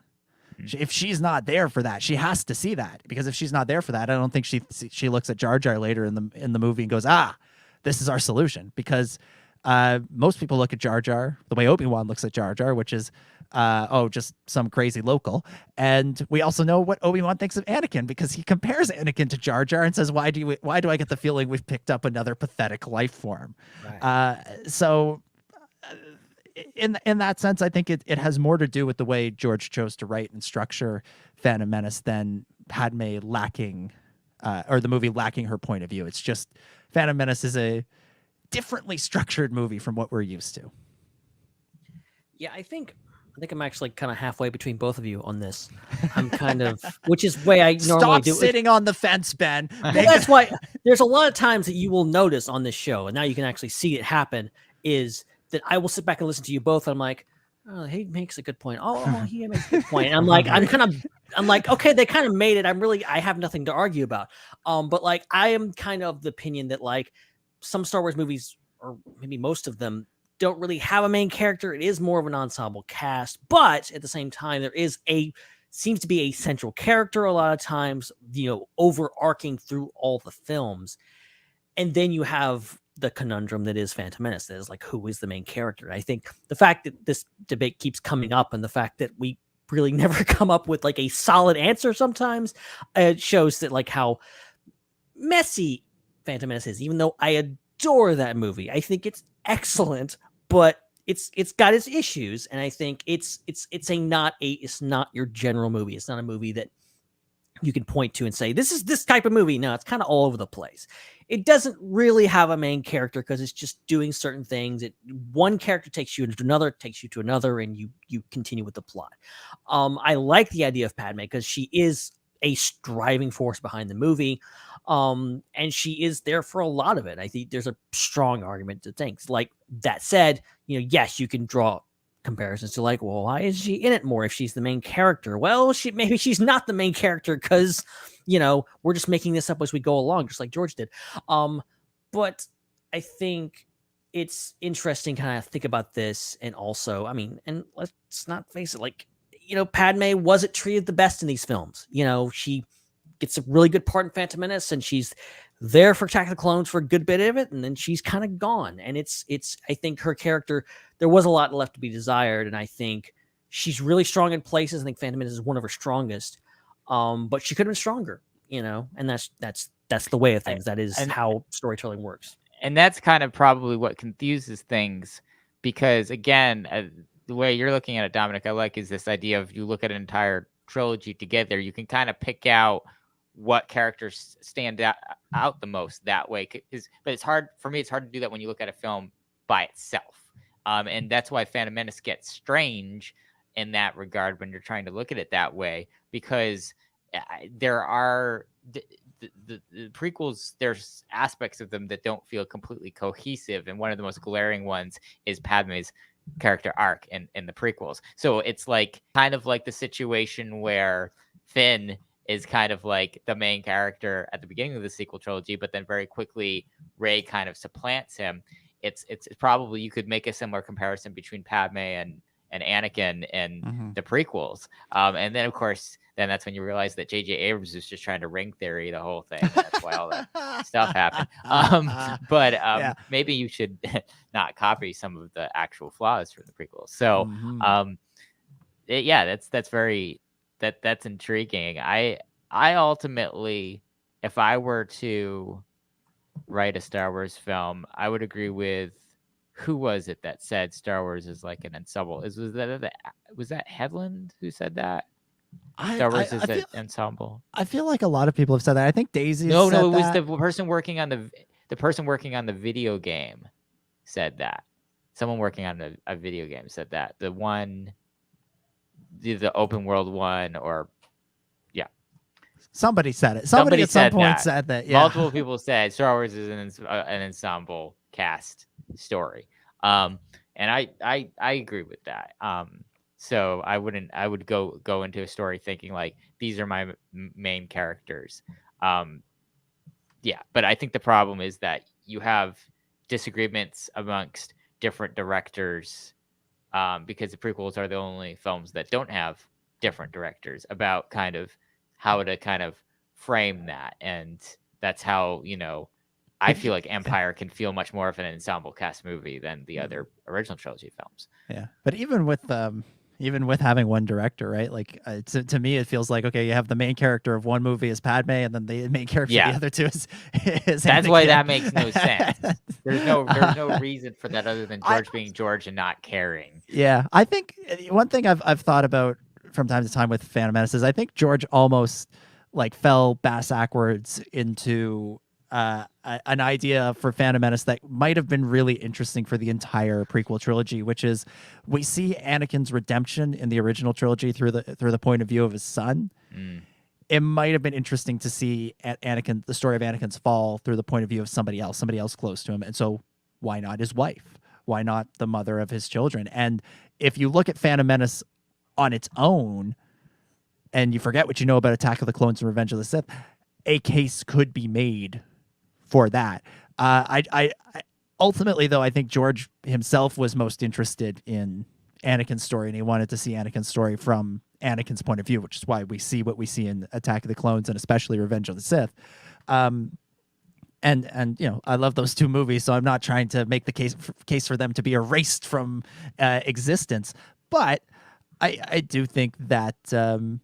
If she's not there for that, she has to see that, because if she's not there for that, I don't think she looks at Jar Jar later in the movie and goes, this is our solution. Because most people look at Jar Jar the way Obi-Wan looks at Jar Jar, which is just some crazy local. And we also know what Obi-Wan thinks of Anakin, because he compares Anakin to Jar Jar and says, why do I get the feeling we've picked up another pathetic life form? Right. So in that sense, I think it has more to do with the way George chose to write and structure Phantom Menace than Padme lacking, or the movie lacking her point of view. It's just Phantom Menace is a differently structured movie from what we're used to. Yeah, I think I think I'm actually kind of halfway between both of you on this. I'm kind of, which is way I normally Stop do. sitting on the fence, Ben. Well, that's why there's a lot of times that you will notice on this show, and now you can actually see it happen, is that I will sit back and listen to you both. And I'm like, oh, he makes a good point. Oh, he makes a good point. And I'm like, I'm like, okay, they kind of made it. I have nothing to argue about. But like, I am kind of the opinion that like some Star Wars movies, or maybe most of them, don't really have a main character. It is more of an ensemble cast, but at the same time, there is seems to be a central character a lot of times, overarching through all the films. And then you have the conundrum that is Phantom Menace. That is like, who is the main character? I think the fact that this debate keeps coming up and the fact that we really never come up with like a solid answer sometimes, it shows that like how messy Phantom Menace is, even though I adore that movie. I think it's excellent, but it's got its issues, and I think it's not your general movie. It's not a movie that you can point to and say, this is this type of movie. No, it's kind of all over the place. It doesn't really have a main character because it's just doing certain things. One character takes you to another, and you continue with the plot. I like the idea of Padme because she is a driving force behind the movie. And she is there for a lot of it. I think there's a strong argument to things. Like that said, yes, you can draw comparisons to like, well, why is she in it more if she's the main character? Well, maybe she's not the main character because, we're just making this up as we go along, just like George did. But I think it's interesting kind of think about this. And also, and let's not face it, like, Padme wasn't treated the best in these films. She gets a really good part in Phantom Menace, and she's there for Attack of the Clones for a good bit of it, and then she's kind of gone. And it's I think her character, there was a lot left to be desired, and I think she's really strong in places. I think Phantom Menace is one of her strongest, but she could have been stronger, and that's the way of things. That is how storytelling works. And that's kind of probably what confuses things, because again, the way you're looking at it, Dominic, I like is this idea of you look at an entire trilogy together, you can kind of pick out what characters stand out the most that way. But it's hard for me. It's hard to do that when you look at a film by itself. And that's why Phantom Menace gets strange in that regard when you're trying to look at it that way, because there are the prequels, there's aspects of them that don't feel completely cohesive. And one of the most glaring ones is Padme's character arc in the prequels. So it's like kind of like the situation where Finn is kind of like the main character at the beginning of the sequel trilogy, but then very quickly Rey kind of supplants him. It's probably, you could make a similar comparison between Padme and Anakin in the prequels. And then of course, that's when you realize that J.J. Abrams was just trying to ring theory the whole thing. That's why all that stuff happened. But maybe you should not copy some of the actual flaws from the prequels. So that's intriguing. I ultimately, if I were to write a Star Wars film, I would agree with, who was it that said Star Wars is like an ensemble? Was that Headland who said that? Star Wars is an ensemble. I feel like a lot of people have said that. I think Daisy. No, it was the person working on the video game said that. Someone working on a video game said that. The open world one, or somebody said it. Somebody at some point said that. Yeah. Multiple people said Star Wars is an ensemble cast story. And I agree with that. So I would go into a story thinking like, these are my main characters. But I think the problem is that you have disagreements amongst different directors, because the prequels are the only films that don't have different directors, about kind of how to kind of frame that. And that's how, I feel like Empire can feel much more of an ensemble cast movie than the other original trilogy films. Yeah. But even with having one director, right? Like to me, it feels like, okay, you have the main character of one movie is Padme, and then the main character of the other two is That's Anakin. why that makes no sense. There's no reason for that other than George being George and not caring. Yeah, I think one thing I've thought about from time to time with Phantom Menace is I think George almost like fell backwards into an idea for Phantom Menace that might have been really interesting for the entire prequel trilogy, which is we see Anakin's redemption in the original trilogy through the point of view of his son. It might have been interesting to see Anakin, the story of Anakin's fall through the point of view of somebody else close to him. And so why not his wife? Why not the mother of his children? And if you look at Phantom Menace on its own and you forget what you know about Attack of the Clones and Revenge of the Sith, a case could be made for that. I ultimately, though, I think George himself was most interested in Anakin's story, and he wanted to see Anakin's story from Anakin's point of view, which is why we see what we see in Attack of the Clones and especially Revenge of the Sith. And you know, I love those two movies, so I'm not trying to make the case for them to be erased from existence. But I do think that an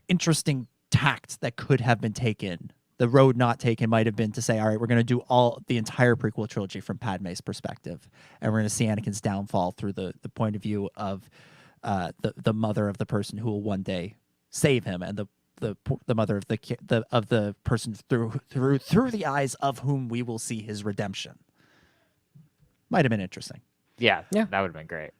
interesting tact that could have been taken, the road not taken, might have been to say, all right, we're going to do the entire prequel trilogy from Padme's perspective, and we're going to see Anakin's downfall through the point of view of the mother of the person who will one day save him, and the mother of the person through the eyes of whom we will see his redemption. Might have been interesting. Yeah, that would have been great.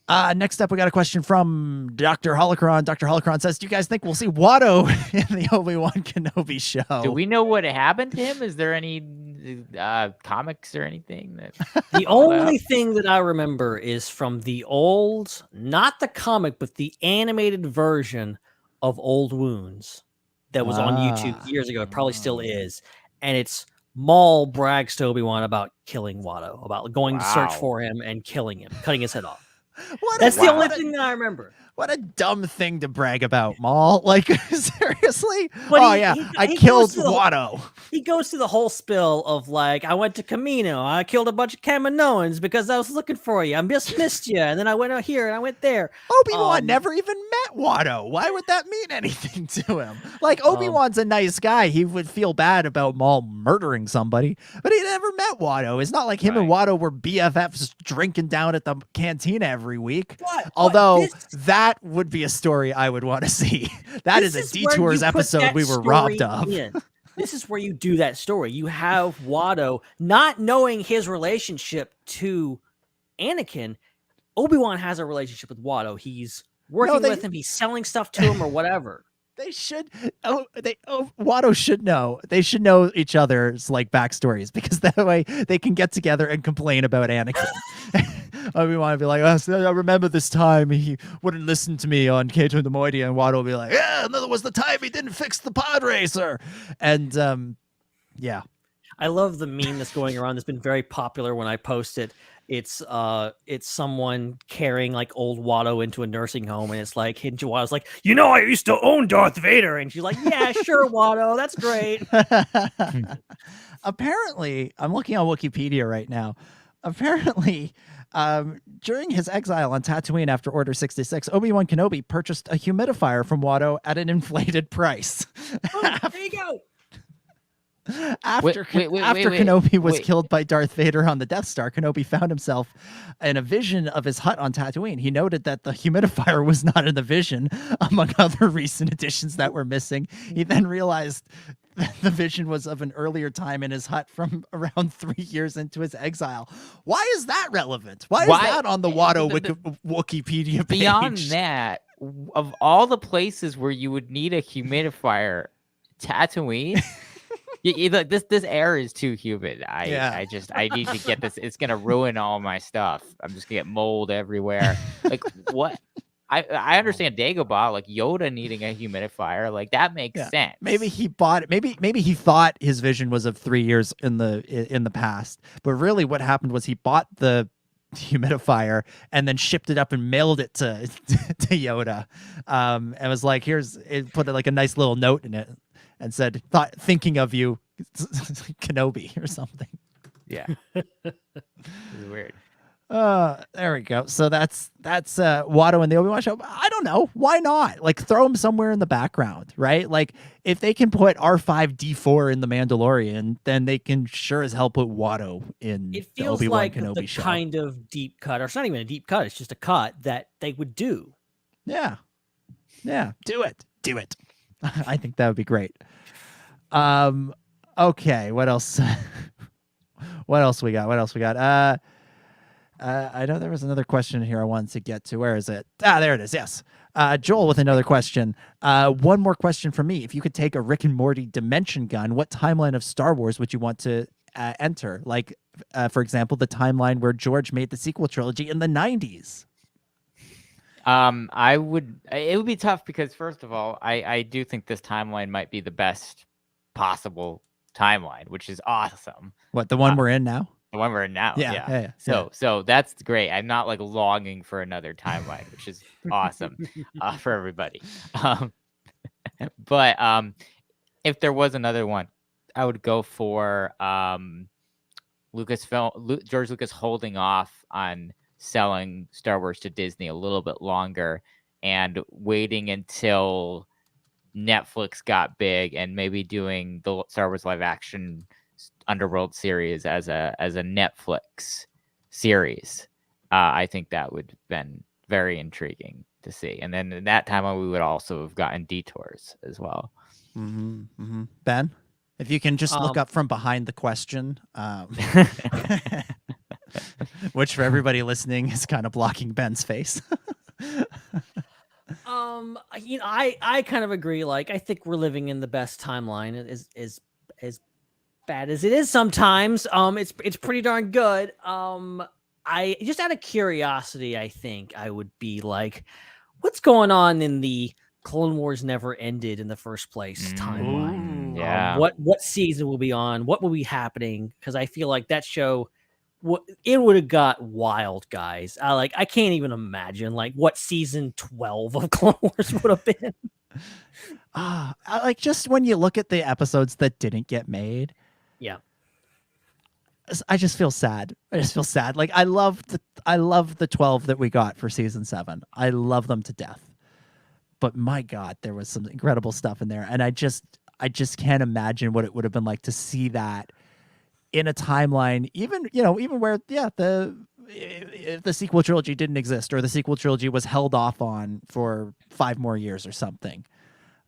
Next up, we got a question from Dr. Holocron. Dr. Holocron says, do you guys think we'll see Watto in the Obi-Wan Kenobi show? Do we know what happened to him? Is there any comics or anything? The only thing that I remember is from the old, not the comic, but the animated version of Old Wounds that was on YouTube years ago. It probably still is. And it's Maul brags to Obi-Wan about killing Watto, about going to search for him and killing him, cutting his head off. That's the only thing that I remember. What a dumb thing to brag about, Maul. Like, seriously? But I killed Watto. He goes through the whole spill of, like, I went to Camino. I killed a bunch of Kaminoans because I was looking for you. I missed you. And then I went out here and I went there. Obi-Wan never even met Watto. Why would that mean anything to him? Like, Obi-Wan's a nice guy. He would feel bad about Maul murdering somebody, but he never met Watto. It's not like him and Watto were BFFs drinking down at the cantina every week. Although that would be a story I would want to see. That is a Detours episode we were robbed of. This is where you do that story. You have Watto not knowing his relationship to Anakin. Obi-Wan has a relationship with Watto. He's working with him. He's selling stuff to him or whatever. They should. Watto should know. They should know each other's like backstories, because that way they can get together and complain about Anakin. Obi-Wan would be like, I remember this time he wouldn't listen to me on K2 the Moiety, and Watto would be like, yeah, and that was the time he didn't fix the pod racer. And yeah. I love the meme that's going around. That's been very popular when I post it. It's someone carrying like old Watto into a nursing home, and it's like hidden Watto's like, you know, I used to own Darth Vader, and she's like, yeah, sure, Watto, that's great. Apparently, I'm looking on Wikipedia right now. Apparently, during his exile on Tatooine after Order 66, Obi-Wan Kenobi purchased a humidifier from Watto at an inflated price. Oh, there you go. After Kenobi was killed by Darth Vader on the Death Star, Kenobi found himself in a vision of his hut on Tatooine. He noted that the humidifier was not in the vision, among other recent additions that were missing. He then realized that the vision was of an earlier time in his hut from around 3 years into his exile. Why is that relevant? Why is that on the Watto Wikipedia page? Beyond that, of all the places where you would need a humidifier, Tatooine... Look, this air is too humid. I need to get this. It's gonna ruin all my stuff. I'm just gonna get mold everywhere. Like what? I understand Dagobah, like Yoda needing a humidifier. Like that makes sense. Maybe he bought it. Maybe he thought his vision was of 3 years in the past. But really, what happened was he bought the humidifier and then shipped it up and mailed it to Yoda. And was like, it put like a nice little note in it. And said, thinking of you, Kenobi or something. Yeah. It's weird. There we go. So that's Watto in the Obi-Wan show. I don't know. Why not? Like, throw him somewhere in the background, right? Like, if they can put R5-D4 in The Mandalorian, then they can sure as hell put Watto in the Obi-Wan Kenobi show. Kind of deep cut, or it's not even a deep cut. It's just a cut that they would do. Yeah. Do it. I think that would be great. All Okay, what else? What else we got? I know there was another question here I wanted to get to. Where is it? There it is. Yes. Joel with another question. One more question from me. If you could take a Rick and Morty dimension gun, what timeline of Star Wars would you want to enter? Like, for example, the timeline where George made the sequel trilogy in the 90s. It would be tough because, first of all, I do think this timeline might be the best possible timeline, which is awesome. What, the one we're in now? The one we're in now. Yeah. So that's great. I'm not like longing for another timeline, which is awesome for everybody. But if there was another one, I would go for George Lucas holding off on selling Star Wars to Disney a little bit longer and waiting until Netflix got big and maybe doing the Star Wars live action Underworld series as a Netflix series. I think that would have been very intriguing to see. And then in that time, we would also have gotten Detours as well. Ben, if you can just look up from behind the question, which for everybody listening is kind of blocking Ben's face. I kind of agree. Like, I think we're living in the best timeline. Is as bad as it is sometimes. It's pretty darn good. I just out of curiosity, I think I would be like, what's going on in the Clone Wars never ended in the first place timeline? Yeah. What season will be on? What will be happening? Because I feel like that show, it would have got wild, guys. I can't even imagine like what season 12 of Clone Wars would have been. Like, just when you look at the episodes that didn't get made, yeah, I just feel sad. Like, I love the 12 that we got for season 7. I love them to death. But my God, there was some incredible stuff in there, and I just can't imagine what it would have been like to see that in a timeline, even where if the sequel trilogy didn't exist or the sequel trilogy was held off on for 5 more years or something.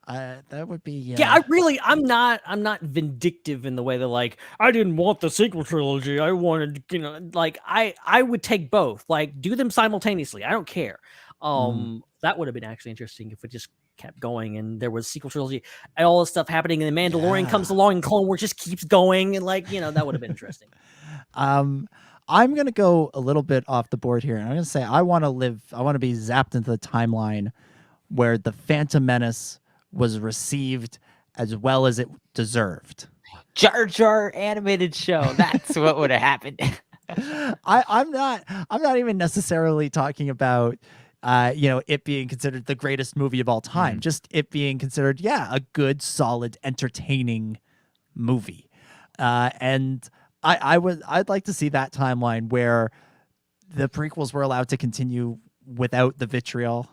That would be I'm not vindictive in the way that, like, I didn't want the sequel trilogy. I wanted, like, I would take both. Like, do them simultaneously. I don't care. That would have been actually interesting if it just kept going and there was sequel trilogy and all this stuff happening and the Mandalorian comes along and Clone Wars just keeps going, and like, that would have been interesting. I'm gonna go a little bit off the board here, and I'm gonna say I want to be zapped into the timeline where the Phantom Menace was received as well as it deserved. Jar Jar animated show. That's what would have happened. I'm not even necessarily talking about it being considered the greatest movie of all time. Just it being considered, a good, solid, entertaining movie. And I'd like to see that timeline where the prequels were allowed to continue without the vitriol.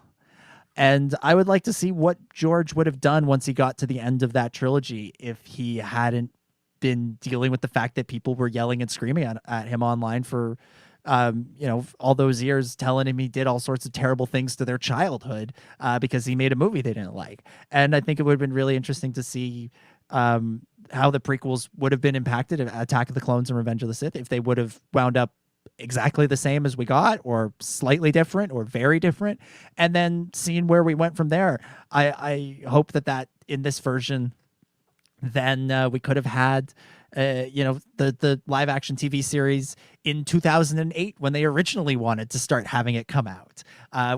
And I would like to see what George would have done once he got to the end of that trilogy if he hadn't been dealing with the fact that people were yelling and screaming at him online for, all those years, telling him he did all sorts of terrible things to their childhood because he made a movie they didn't like. And I think it would have been really interesting to see how the prequels would have been impacted, Attack of the Clones and Revenge of the Sith, if they would have wound up exactly the same as we got, or slightly different, or very different, and then seeing where we went from there. I hope that in this version, then we could have had the live action TV series in 2008 when they originally wanted to start having it come out,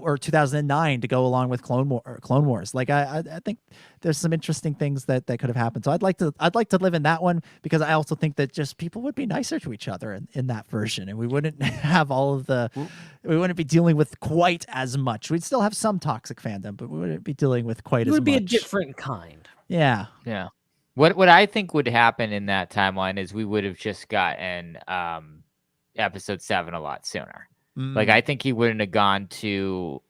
or 2009 to go along with Clone Wars. Like, I think there's some interesting things that could have happened. So I'd like to live in that one, because I also think that just people would be nicer to each other in that version, and we wouldn't have we wouldn't be dealing with quite as much. We'd still have some toxic fandom, but we wouldn't be dealing with quite as much. It would be a different kind. Yeah. Yeah. What I think would happen in that timeline is we would have just gotten episode 7 a lot sooner. Like, I think he wouldn't have gone to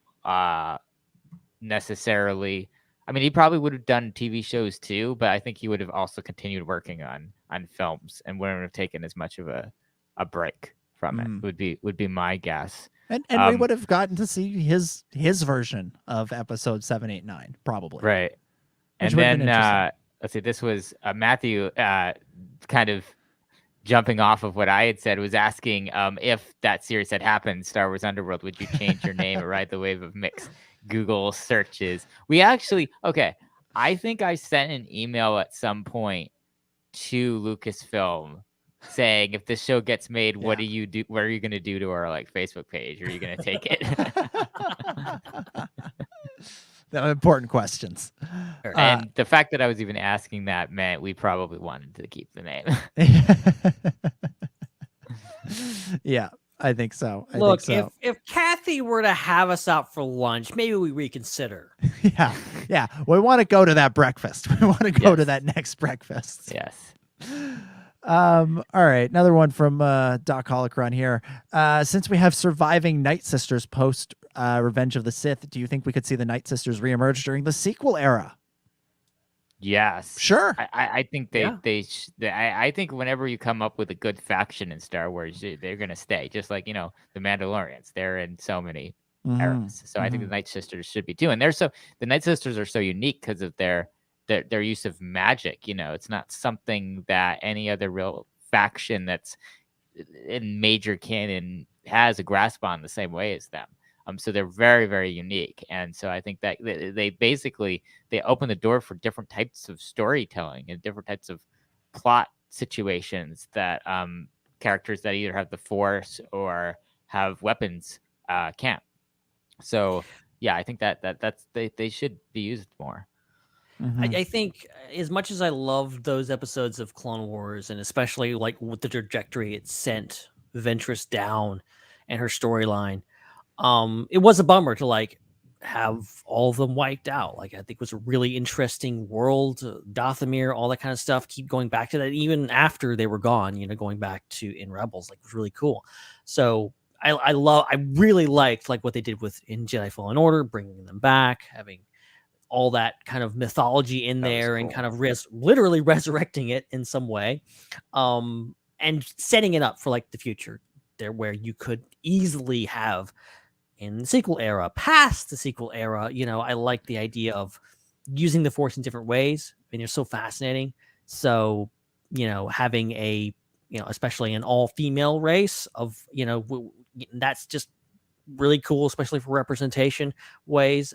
necessarily. I mean, he probably would have done TV shows too, but I think he would have also continued working on films and wouldn't have taken as much of a break from it. Would be my guess. And we would have gotten to see his version of episode 7, 8, 9, probably. Right. Which And then let's see, this was Matthew kind of jumping off of what I had said, was asking if that series had happened, Star Wars Underworld, would you change your name or ride the wave of mixed Google searches? We actually, I think I sent an email at some point to Lucasfilm saying, if this show gets made, what do you do? What are you going to do to our Facebook page? Are you going to take it? Important questions. And the fact that I was even asking that meant we probably wanted to keep the name. Yeah, I think so. Look, if Kathy were to have us out for lunch, maybe we reconsider. Yeah. We want to go to that breakfast. We want to go to that next breakfast. Yes. All right, another one from Doc Holocron here. Since we have surviving Night Sisters post Revenge of the Sith, do you think we could see the Night Sisters reemerge during the sequel era? Yes, sure. I think I think whenever you come up with a good faction in Star Wars, they're gonna stay. Just like the Mandalorians, they're in so many eras. So I think the Night Sisters should be too. And the Night Sisters are so unique because of their use of magic. It's not something that any other real faction that's in major canon has a grasp on the same way as them. So they're very, very unique. And so I think that they basically open the door for different types of storytelling and different types of plot situations that characters that either have the Force or have weapons can't. So yeah, I think that's they should be used more. I think as much as I loved those episodes of Clone Wars, and especially with the trajectory it sent Ventress down and her storyline, it was a bummer to have all of them wiped out. I think it was a really interesting world, Dathomir, all that kind of stuff. Keep going back to that even after they were gone. Going back to in Rebels, was really cool. So I really liked what they did in Jedi Fallen Order, bringing them back, having all that kind of mythology in there, and kind of literally resurrecting it in some way, and setting it up for the future there, where you could easily have in the sequel era, past the sequel era. I like the idea of using the Force in different ways, and they're so fascinating. So having especially an all-female race of that's just really cool, especially for representation ways.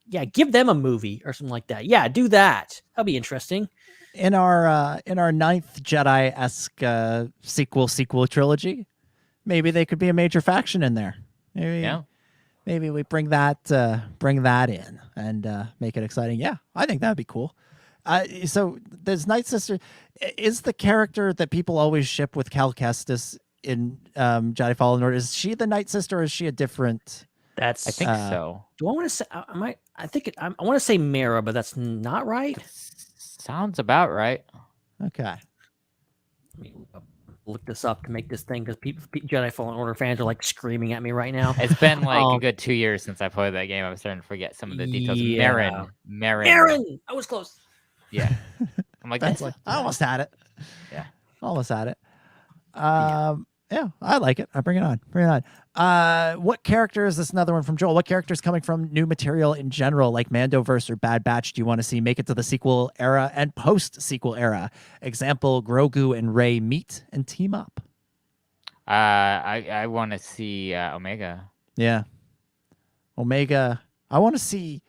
Yeah, give them a movie or something like that. Yeah, do that. That'll be interesting. In our ninth Jedi-esque sequel trilogy, maybe they could be a major faction in there. Maybe we bring that in and make it exciting. Yeah, I think that'd be cool. So there's Night Sister. Is the character that people always ship with Cal Kestis in Jedi Fallen Order, is she the Night Sister, or is she a different? I think so. Do I want to say? I want to say Mara, but that's not right. Sounds about right. Okay. Let me look this up to make this thing, because Jedi Fallen Order fans are screaming at me right now. It's been a good 2 years since I played that game. I was starting to forget some of the details. Yeah. Marin. I was close. Yeah. I'm That's I almost had it. Yeah. Almost had it. Yeah, I like it. I bring it on. What characters? This is another one from Joel. What characters coming from new material in general, like Mandoverse or Bad Batch, do you want to see make it to the sequel era and post-sequel era? Example: Grogu and Rey meet and team up. I want to see Omega. Yeah, Omega. I want to see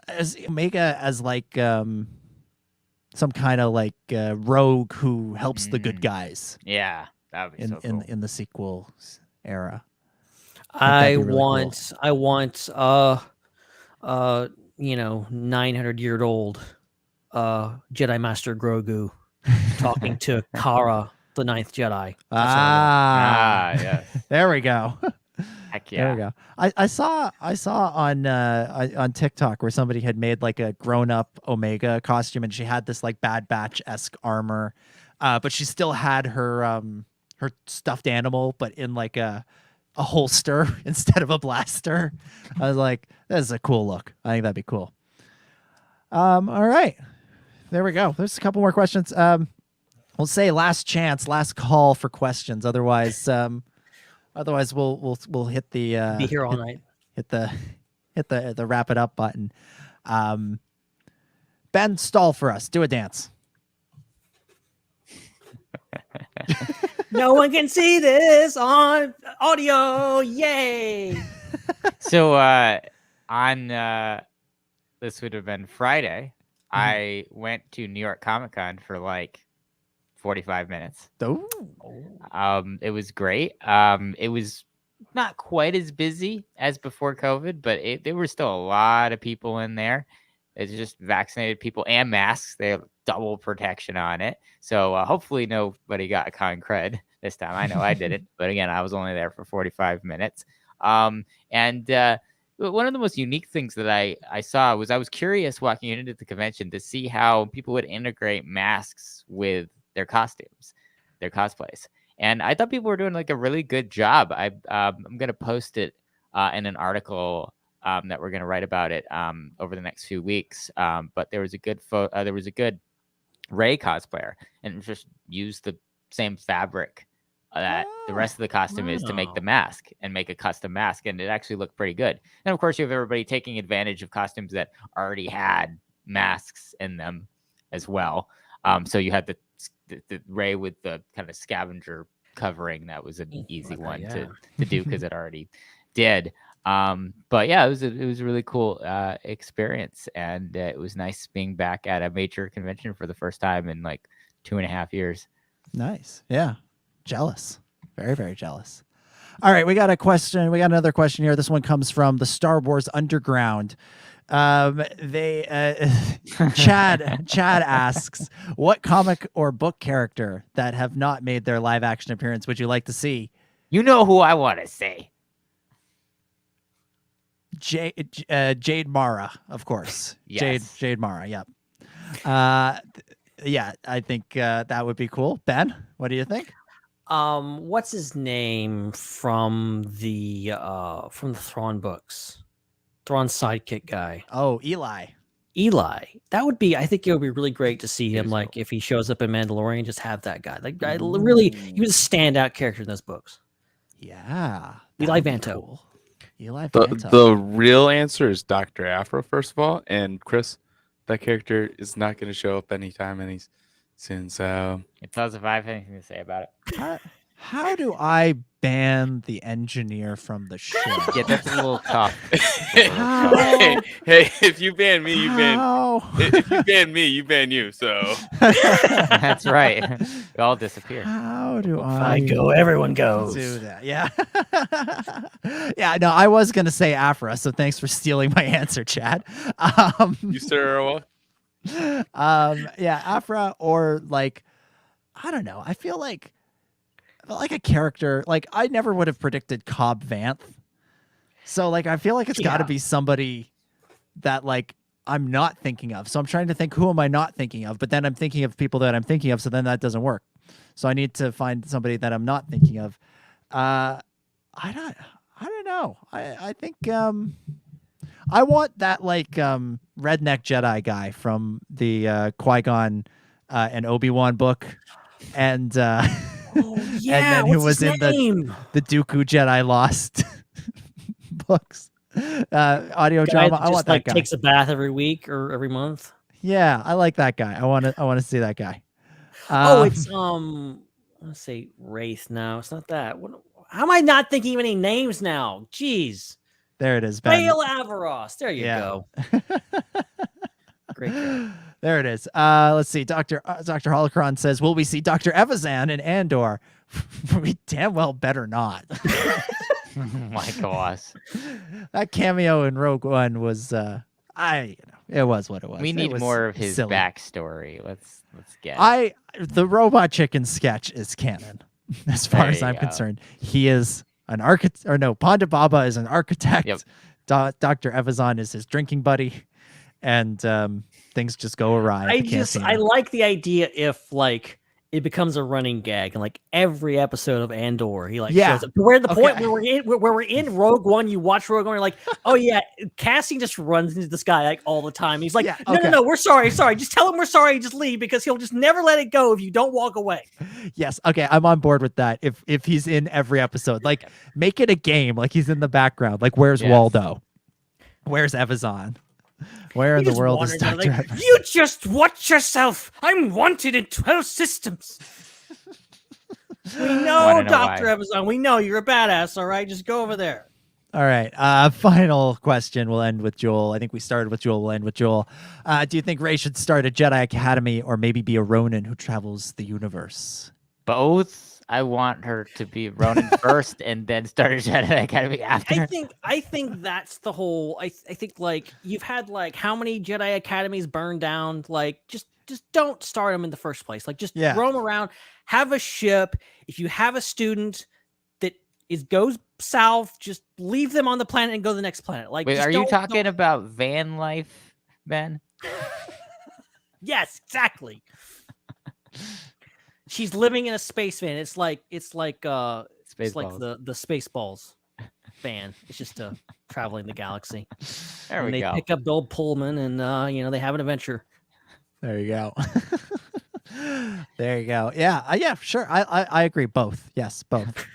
as Omega as some kind of rogue who helps the good guys. Yeah, that would be so cool. In the sequel era. I want 900-year-old Jedi Master Grogu talking to Kara, the Ninth Jedi. Yeah. There we go. Heck yeah. There we go. I saw on TikTok where somebody had made a grown-up Omega costume, and she had this Bad Batch-esque armor, but she still had her stuffed animal, but in a holster instead of a blaster. I was like, this is a cool look. I think that'd be cool. All right, there we go. There's a couple more questions. We'll say last chance, last call for questions. Otherwise, we'll hit the be here all night. Hit the wrap it up button. Ben, stall for us. Do a dance. No one can see this on audio. Yay! So on this would have been Friday. I went to New York Comic Con for like 45 minutes. Oh. It was great. It was not quite as busy as before COVID, but there were still a lot of people in there. It's just vaccinated people and masks. They have double protection on it. So hopefully nobody got con cred this time. I know I didn't, but again, I was only there for 45 minutes. And one of the most unique things that I saw was I was curious walking into the convention to see how people would integrate masks with their costumes, their cosplays. And I thought people were doing like a really good job. I'm going to post it in an article that we're going to write about it over the next few weeks. But there was a good Rey cosplayer and just used the same fabric that the rest of the costume is to make the mask and make a custom mask. And it actually looked pretty good. And of course, you have everybody taking advantage of costumes that already had masks in them as well. So you had the Rey with the kind of scavenger covering. That was an easy one to do because it already did. But yeah, it was a really cool experience, and it was nice being back at a major convention for the first time in like 2.5 years. Nice. Yeah. Jealous. Very, very jealous. All right, we got a question. We got another question here. This one comes from the Star Wars Underground. Chad asks, what comic or book character that have not made their live action appearance would you like to see? You know who I want to say. Jade Mara, of course. Yes. Jade Mara. Yep. Yeah, I think that would be cool. Ben, what do you think? What's his name from the Thrawn books? Thrawn sidekick guy. Oh, Eli. That would be. I think it would be really great to see him. Like if he shows up in Mandalorian, just have that guy. Like really, he was a standout character in those books. Yeah. Eli Vanto. Cool. Eli Vanto. The real answer is Dr. Afro, first of all. And Chris, that character is not going to show up anytime soon. So it tells if I have anything to say about it. How do I ban the engineer from the show? Yeah, that's a little tough. Hey, if you ban me, you ban. If you ban me, you ban you. So that's right. We all disappear. How do if I go, everyone goes. Do that. Yeah. Yeah. No, I was gonna say Afra. So thanks for stealing my answer, Chad. You sir are welcome. Yeah, Afra or like, I don't know. I feel like a character, like I never would have predicted Cobb Vanth. So like, I feel like it's got to be somebody that like I'm not thinking of. So I'm trying to think, who am I not thinking of? But then I'm thinking of people that I'm thinking of. So then that doesn't work. So I need to find somebody that I'm not thinking of. I don't know. I think I want that like redneck Jedi guy from the Qui-Gon and Obi-Wan book. And and then who was in the Dooku Jedi Lost books, audio drama. I want that guy. Takes a bath every week or every month. Yeah, I like that guy. I want to see that guy. It's let's say Wraith. No, it's not that. How am I not thinking of any names now? Jeez. There it is. Ben. Bail Avaros. There you go. Great. There it is. Let's see. Dr. Holocron says, will we see Dr. Evazan in Andor? We damn well better not. Oh my gosh. That cameo in Rogue One was it was what it was. We need more of his backstory. Let's get the Robot Chicken sketch is canon. As far as I'm concerned. He is an architect, or no, Ponda Baba is an architect. Yep. Dr. Evazan is his drinking buddy. And things just go awry. I like the idea if like it becomes a running gag and like every episode of Andor he like shows up. We're at the point where we're in Rogue One. You watch Rogue One, you're like, oh yeah, Cassian just runs into this guy like all the time. He's like, no, we're sorry. Just tell him we're sorry. Just leave because he'll just never let it go if you don't walk away. Yes, okay, I'm on board with that. If he's in every episode, like make it a game. Like he's in the background. Like where's Waldo? Where's Evazan? Where in the just world is wandered down, Dr. like, Evans? You just watch yourself. I'm wanted in 12 systems. We know, Dr. Evazon. We know you're a badass, all right? Just go over there. All right. Final question. We'll end with Joel. I think we started with Joel. We'll end with Joel. Do you think Rey should start a Jedi Academy or maybe be a Ronin who travels the universe? Both. I want her to be Ronin first and then start a Jedi Academy after. I think that's the whole. I think like you've had like how many Jedi Academies burned down? Like just don't start them in the first place. Like just roam around, have a ship. If you have a student that goes south, just leave them on the planet and go to the next planet. Like, wait, are you talking about van life, Ben? Yes, exactly. She's living in a space van. It's like the Spaceballs van. It's just traveling the galaxy. There we go. They pick up the old Pullman and they have an adventure. There you go. There you go. Yeah. Yeah, sure. I agree. Both. Yes, both.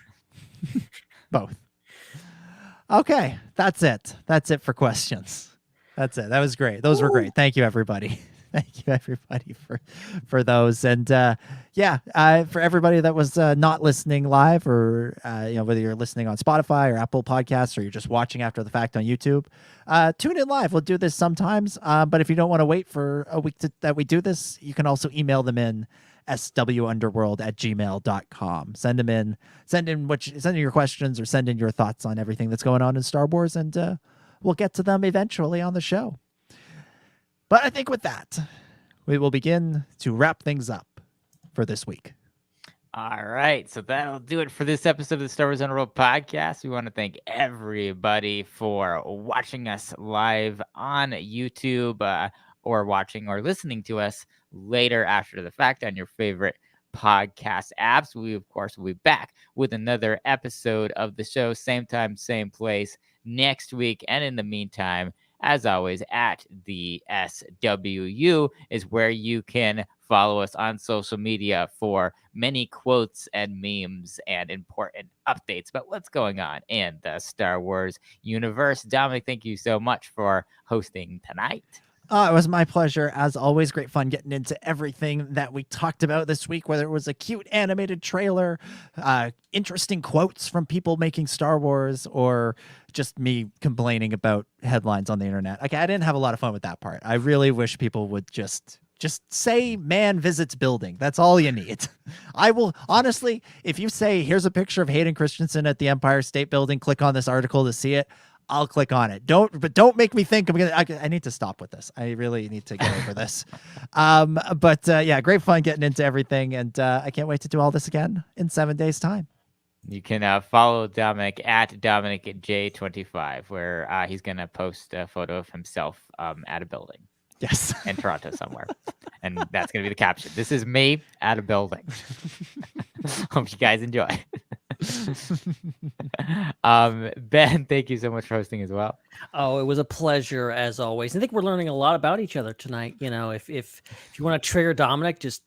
Both. Okay. That's it. That's it for questions. That's it. That was great. Those were great. Thank you, everybody. Thank you, everybody, for those. And for everybody that was not listening live, or whether you're listening on Spotify or Apple Podcasts, or you're just watching after the fact on YouTube, tune in live. We'll do this sometimes. But if you don't want to wait for a week that we do this, you can also email them in swunderworld@gmail.com. Send them in. Send in your questions, or send in your thoughts on everything that's going on in Star Wars, and we'll get to them eventually on the show. But I think with that, we will begin to wrap things up for this week. All right. So that'll do it for this episode of the Star Wars Underworld podcast. We want to thank everybody for watching us live on YouTube, or watching or listening to us later after the fact on your favorite podcast apps. We, of course, will be back with another episode of the show, same time, same place next week. And in the meantime, as always, at the SWU is where you can follow us on social media for many quotes and memes and important updates about what's going on in the Star Wars universe. Dominic, thank you so much for hosting tonight. It was my pleasure. As always, great fun getting into everything that we talked about this week, whether it was a cute animated trailer, interesting quotes from people making Star Wars, or just me complaining about headlines on the internet. Okay, I didn't have a lot of fun with that part. I really wish people would just say man visits building. That's all you need. I will, honestly, if you say here's a picture of Hayden Christensen at the Empire State Building, click on this article to see it, I'll click on it. Don't make me think I need to stop with this. I really need to get over this. Great fun getting into everything, and I can't wait to do all this again in 7 days' time. You can follow Dominic at DominicJ25, where he's going to post a photo of himself at a building. Yes. In Toronto somewhere. And that's going to be the caption. This is me at a building. Hope you guys enjoy. Ben, thank you so much for hosting as well. Oh, it was a pleasure as always. I think we're learning a lot about each other tonight. If you want to trigger Dominic, just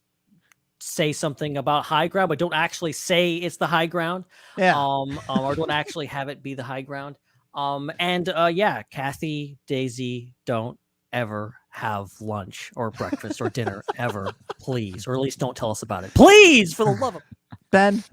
say something about high ground, but don't actually say it's the high ground. Yeah. Or don't actually have it be the high ground. Kathy, Daisy, don't ever have lunch or breakfast or dinner ever, please, or at least don't tell us about it, please, for the love of Ben.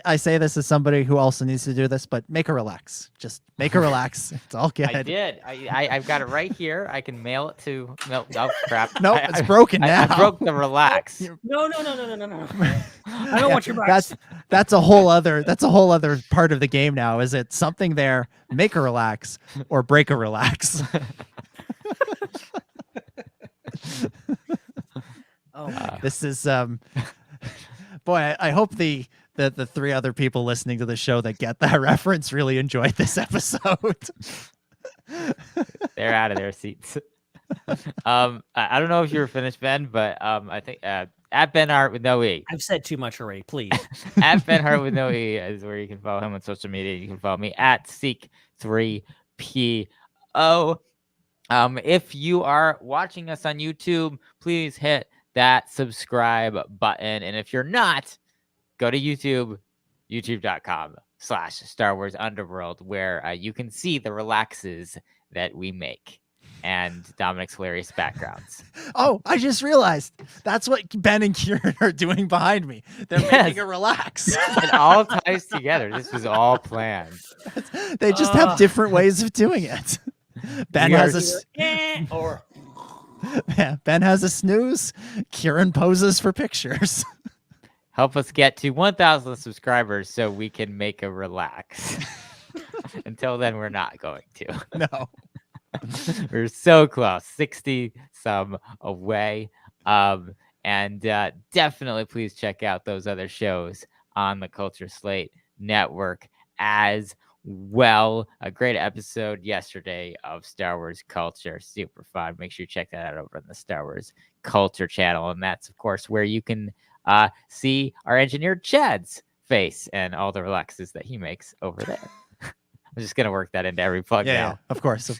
I say this as somebody who also needs to do this, but make her relax. Just make her relax. It's all good. I did. I've got it right here. I can mail it to. No, oh crap. No, it's broken now. I broke the relax. No. I don't want your relax. That's a whole other part of the game now. Is it something there? Make her relax or break a relax. This is boy. I hope the three other people listening to the show that get that reference really enjoyed this episode. They're out of their seats. I don't know if you were finished, Ben, but I think at Ben Hart with no E. I've said too much already. Please. At Ben Hart with no E is where you can follow him on social media. You can follow me at Seek3PO. If you are watching us on YouTube, please hit that subscribe button. And if you're not, go to YouTube, youtube.com/Star Wars Underworld, where you can see the relaxes that we make. and Dominic's hilarious backgrounds. Oh, I just realized that's what Ben and Kieran are doing behind me. They're making a relax. It all ties together. This was all planned. They just have different ways of doing it. Ben has a Ben has a snooze. Kieran poses for pictures. Help us get to 1,000 subscribers so we can make a relax. Until then, we're not going to. No. We're so close, 60 some away. And definitely please check out those other shows on the Culture Slate Network as well. A great episode yesterday of Star Wars Culture. Super fun. Make sure you check that out over on the Star Wars Culture channel. And that's, of course, where you can see our engineer Chad's face and all the relaxes that he makes over there. I'm just gonna work that into every plug now. Yeah, of course.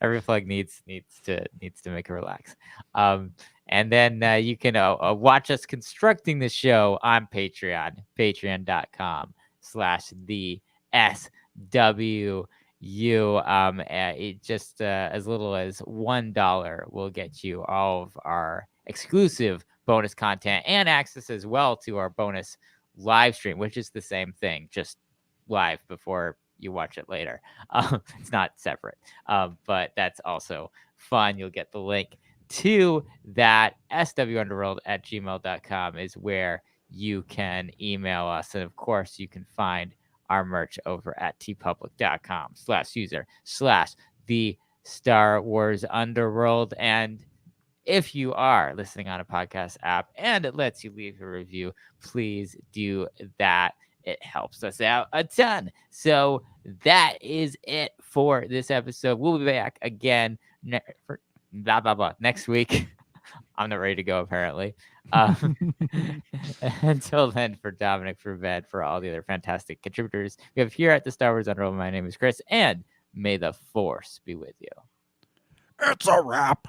Every plug needs to make a relax. And then you can watch us constructing the show on Patreon, patreon.com/the SWU. It just as little as $1 will get you all of our exclusive bonus content and access as well to our bonus live stream, which is the same thing, just live before you watch it later. It's not separate, but that's also fun. You'll get the link to that. swunderworld@gmail.com is where you can email us. And of course, you can find our merch over at tpublic.com/user/the Star Wars Underworld. And if you are listening on a podcast app and it lets you leave a review, please do that. It helps us out a ton. So that is it for this episode. We'll be back again for next week. I'm not ready to go, apparently. Until then, for Dominic, for Ben, for all the other fantastic contributors we have here at the Star Wars Underworld, my name is Chris, and may the Force be with you. It's a wrap.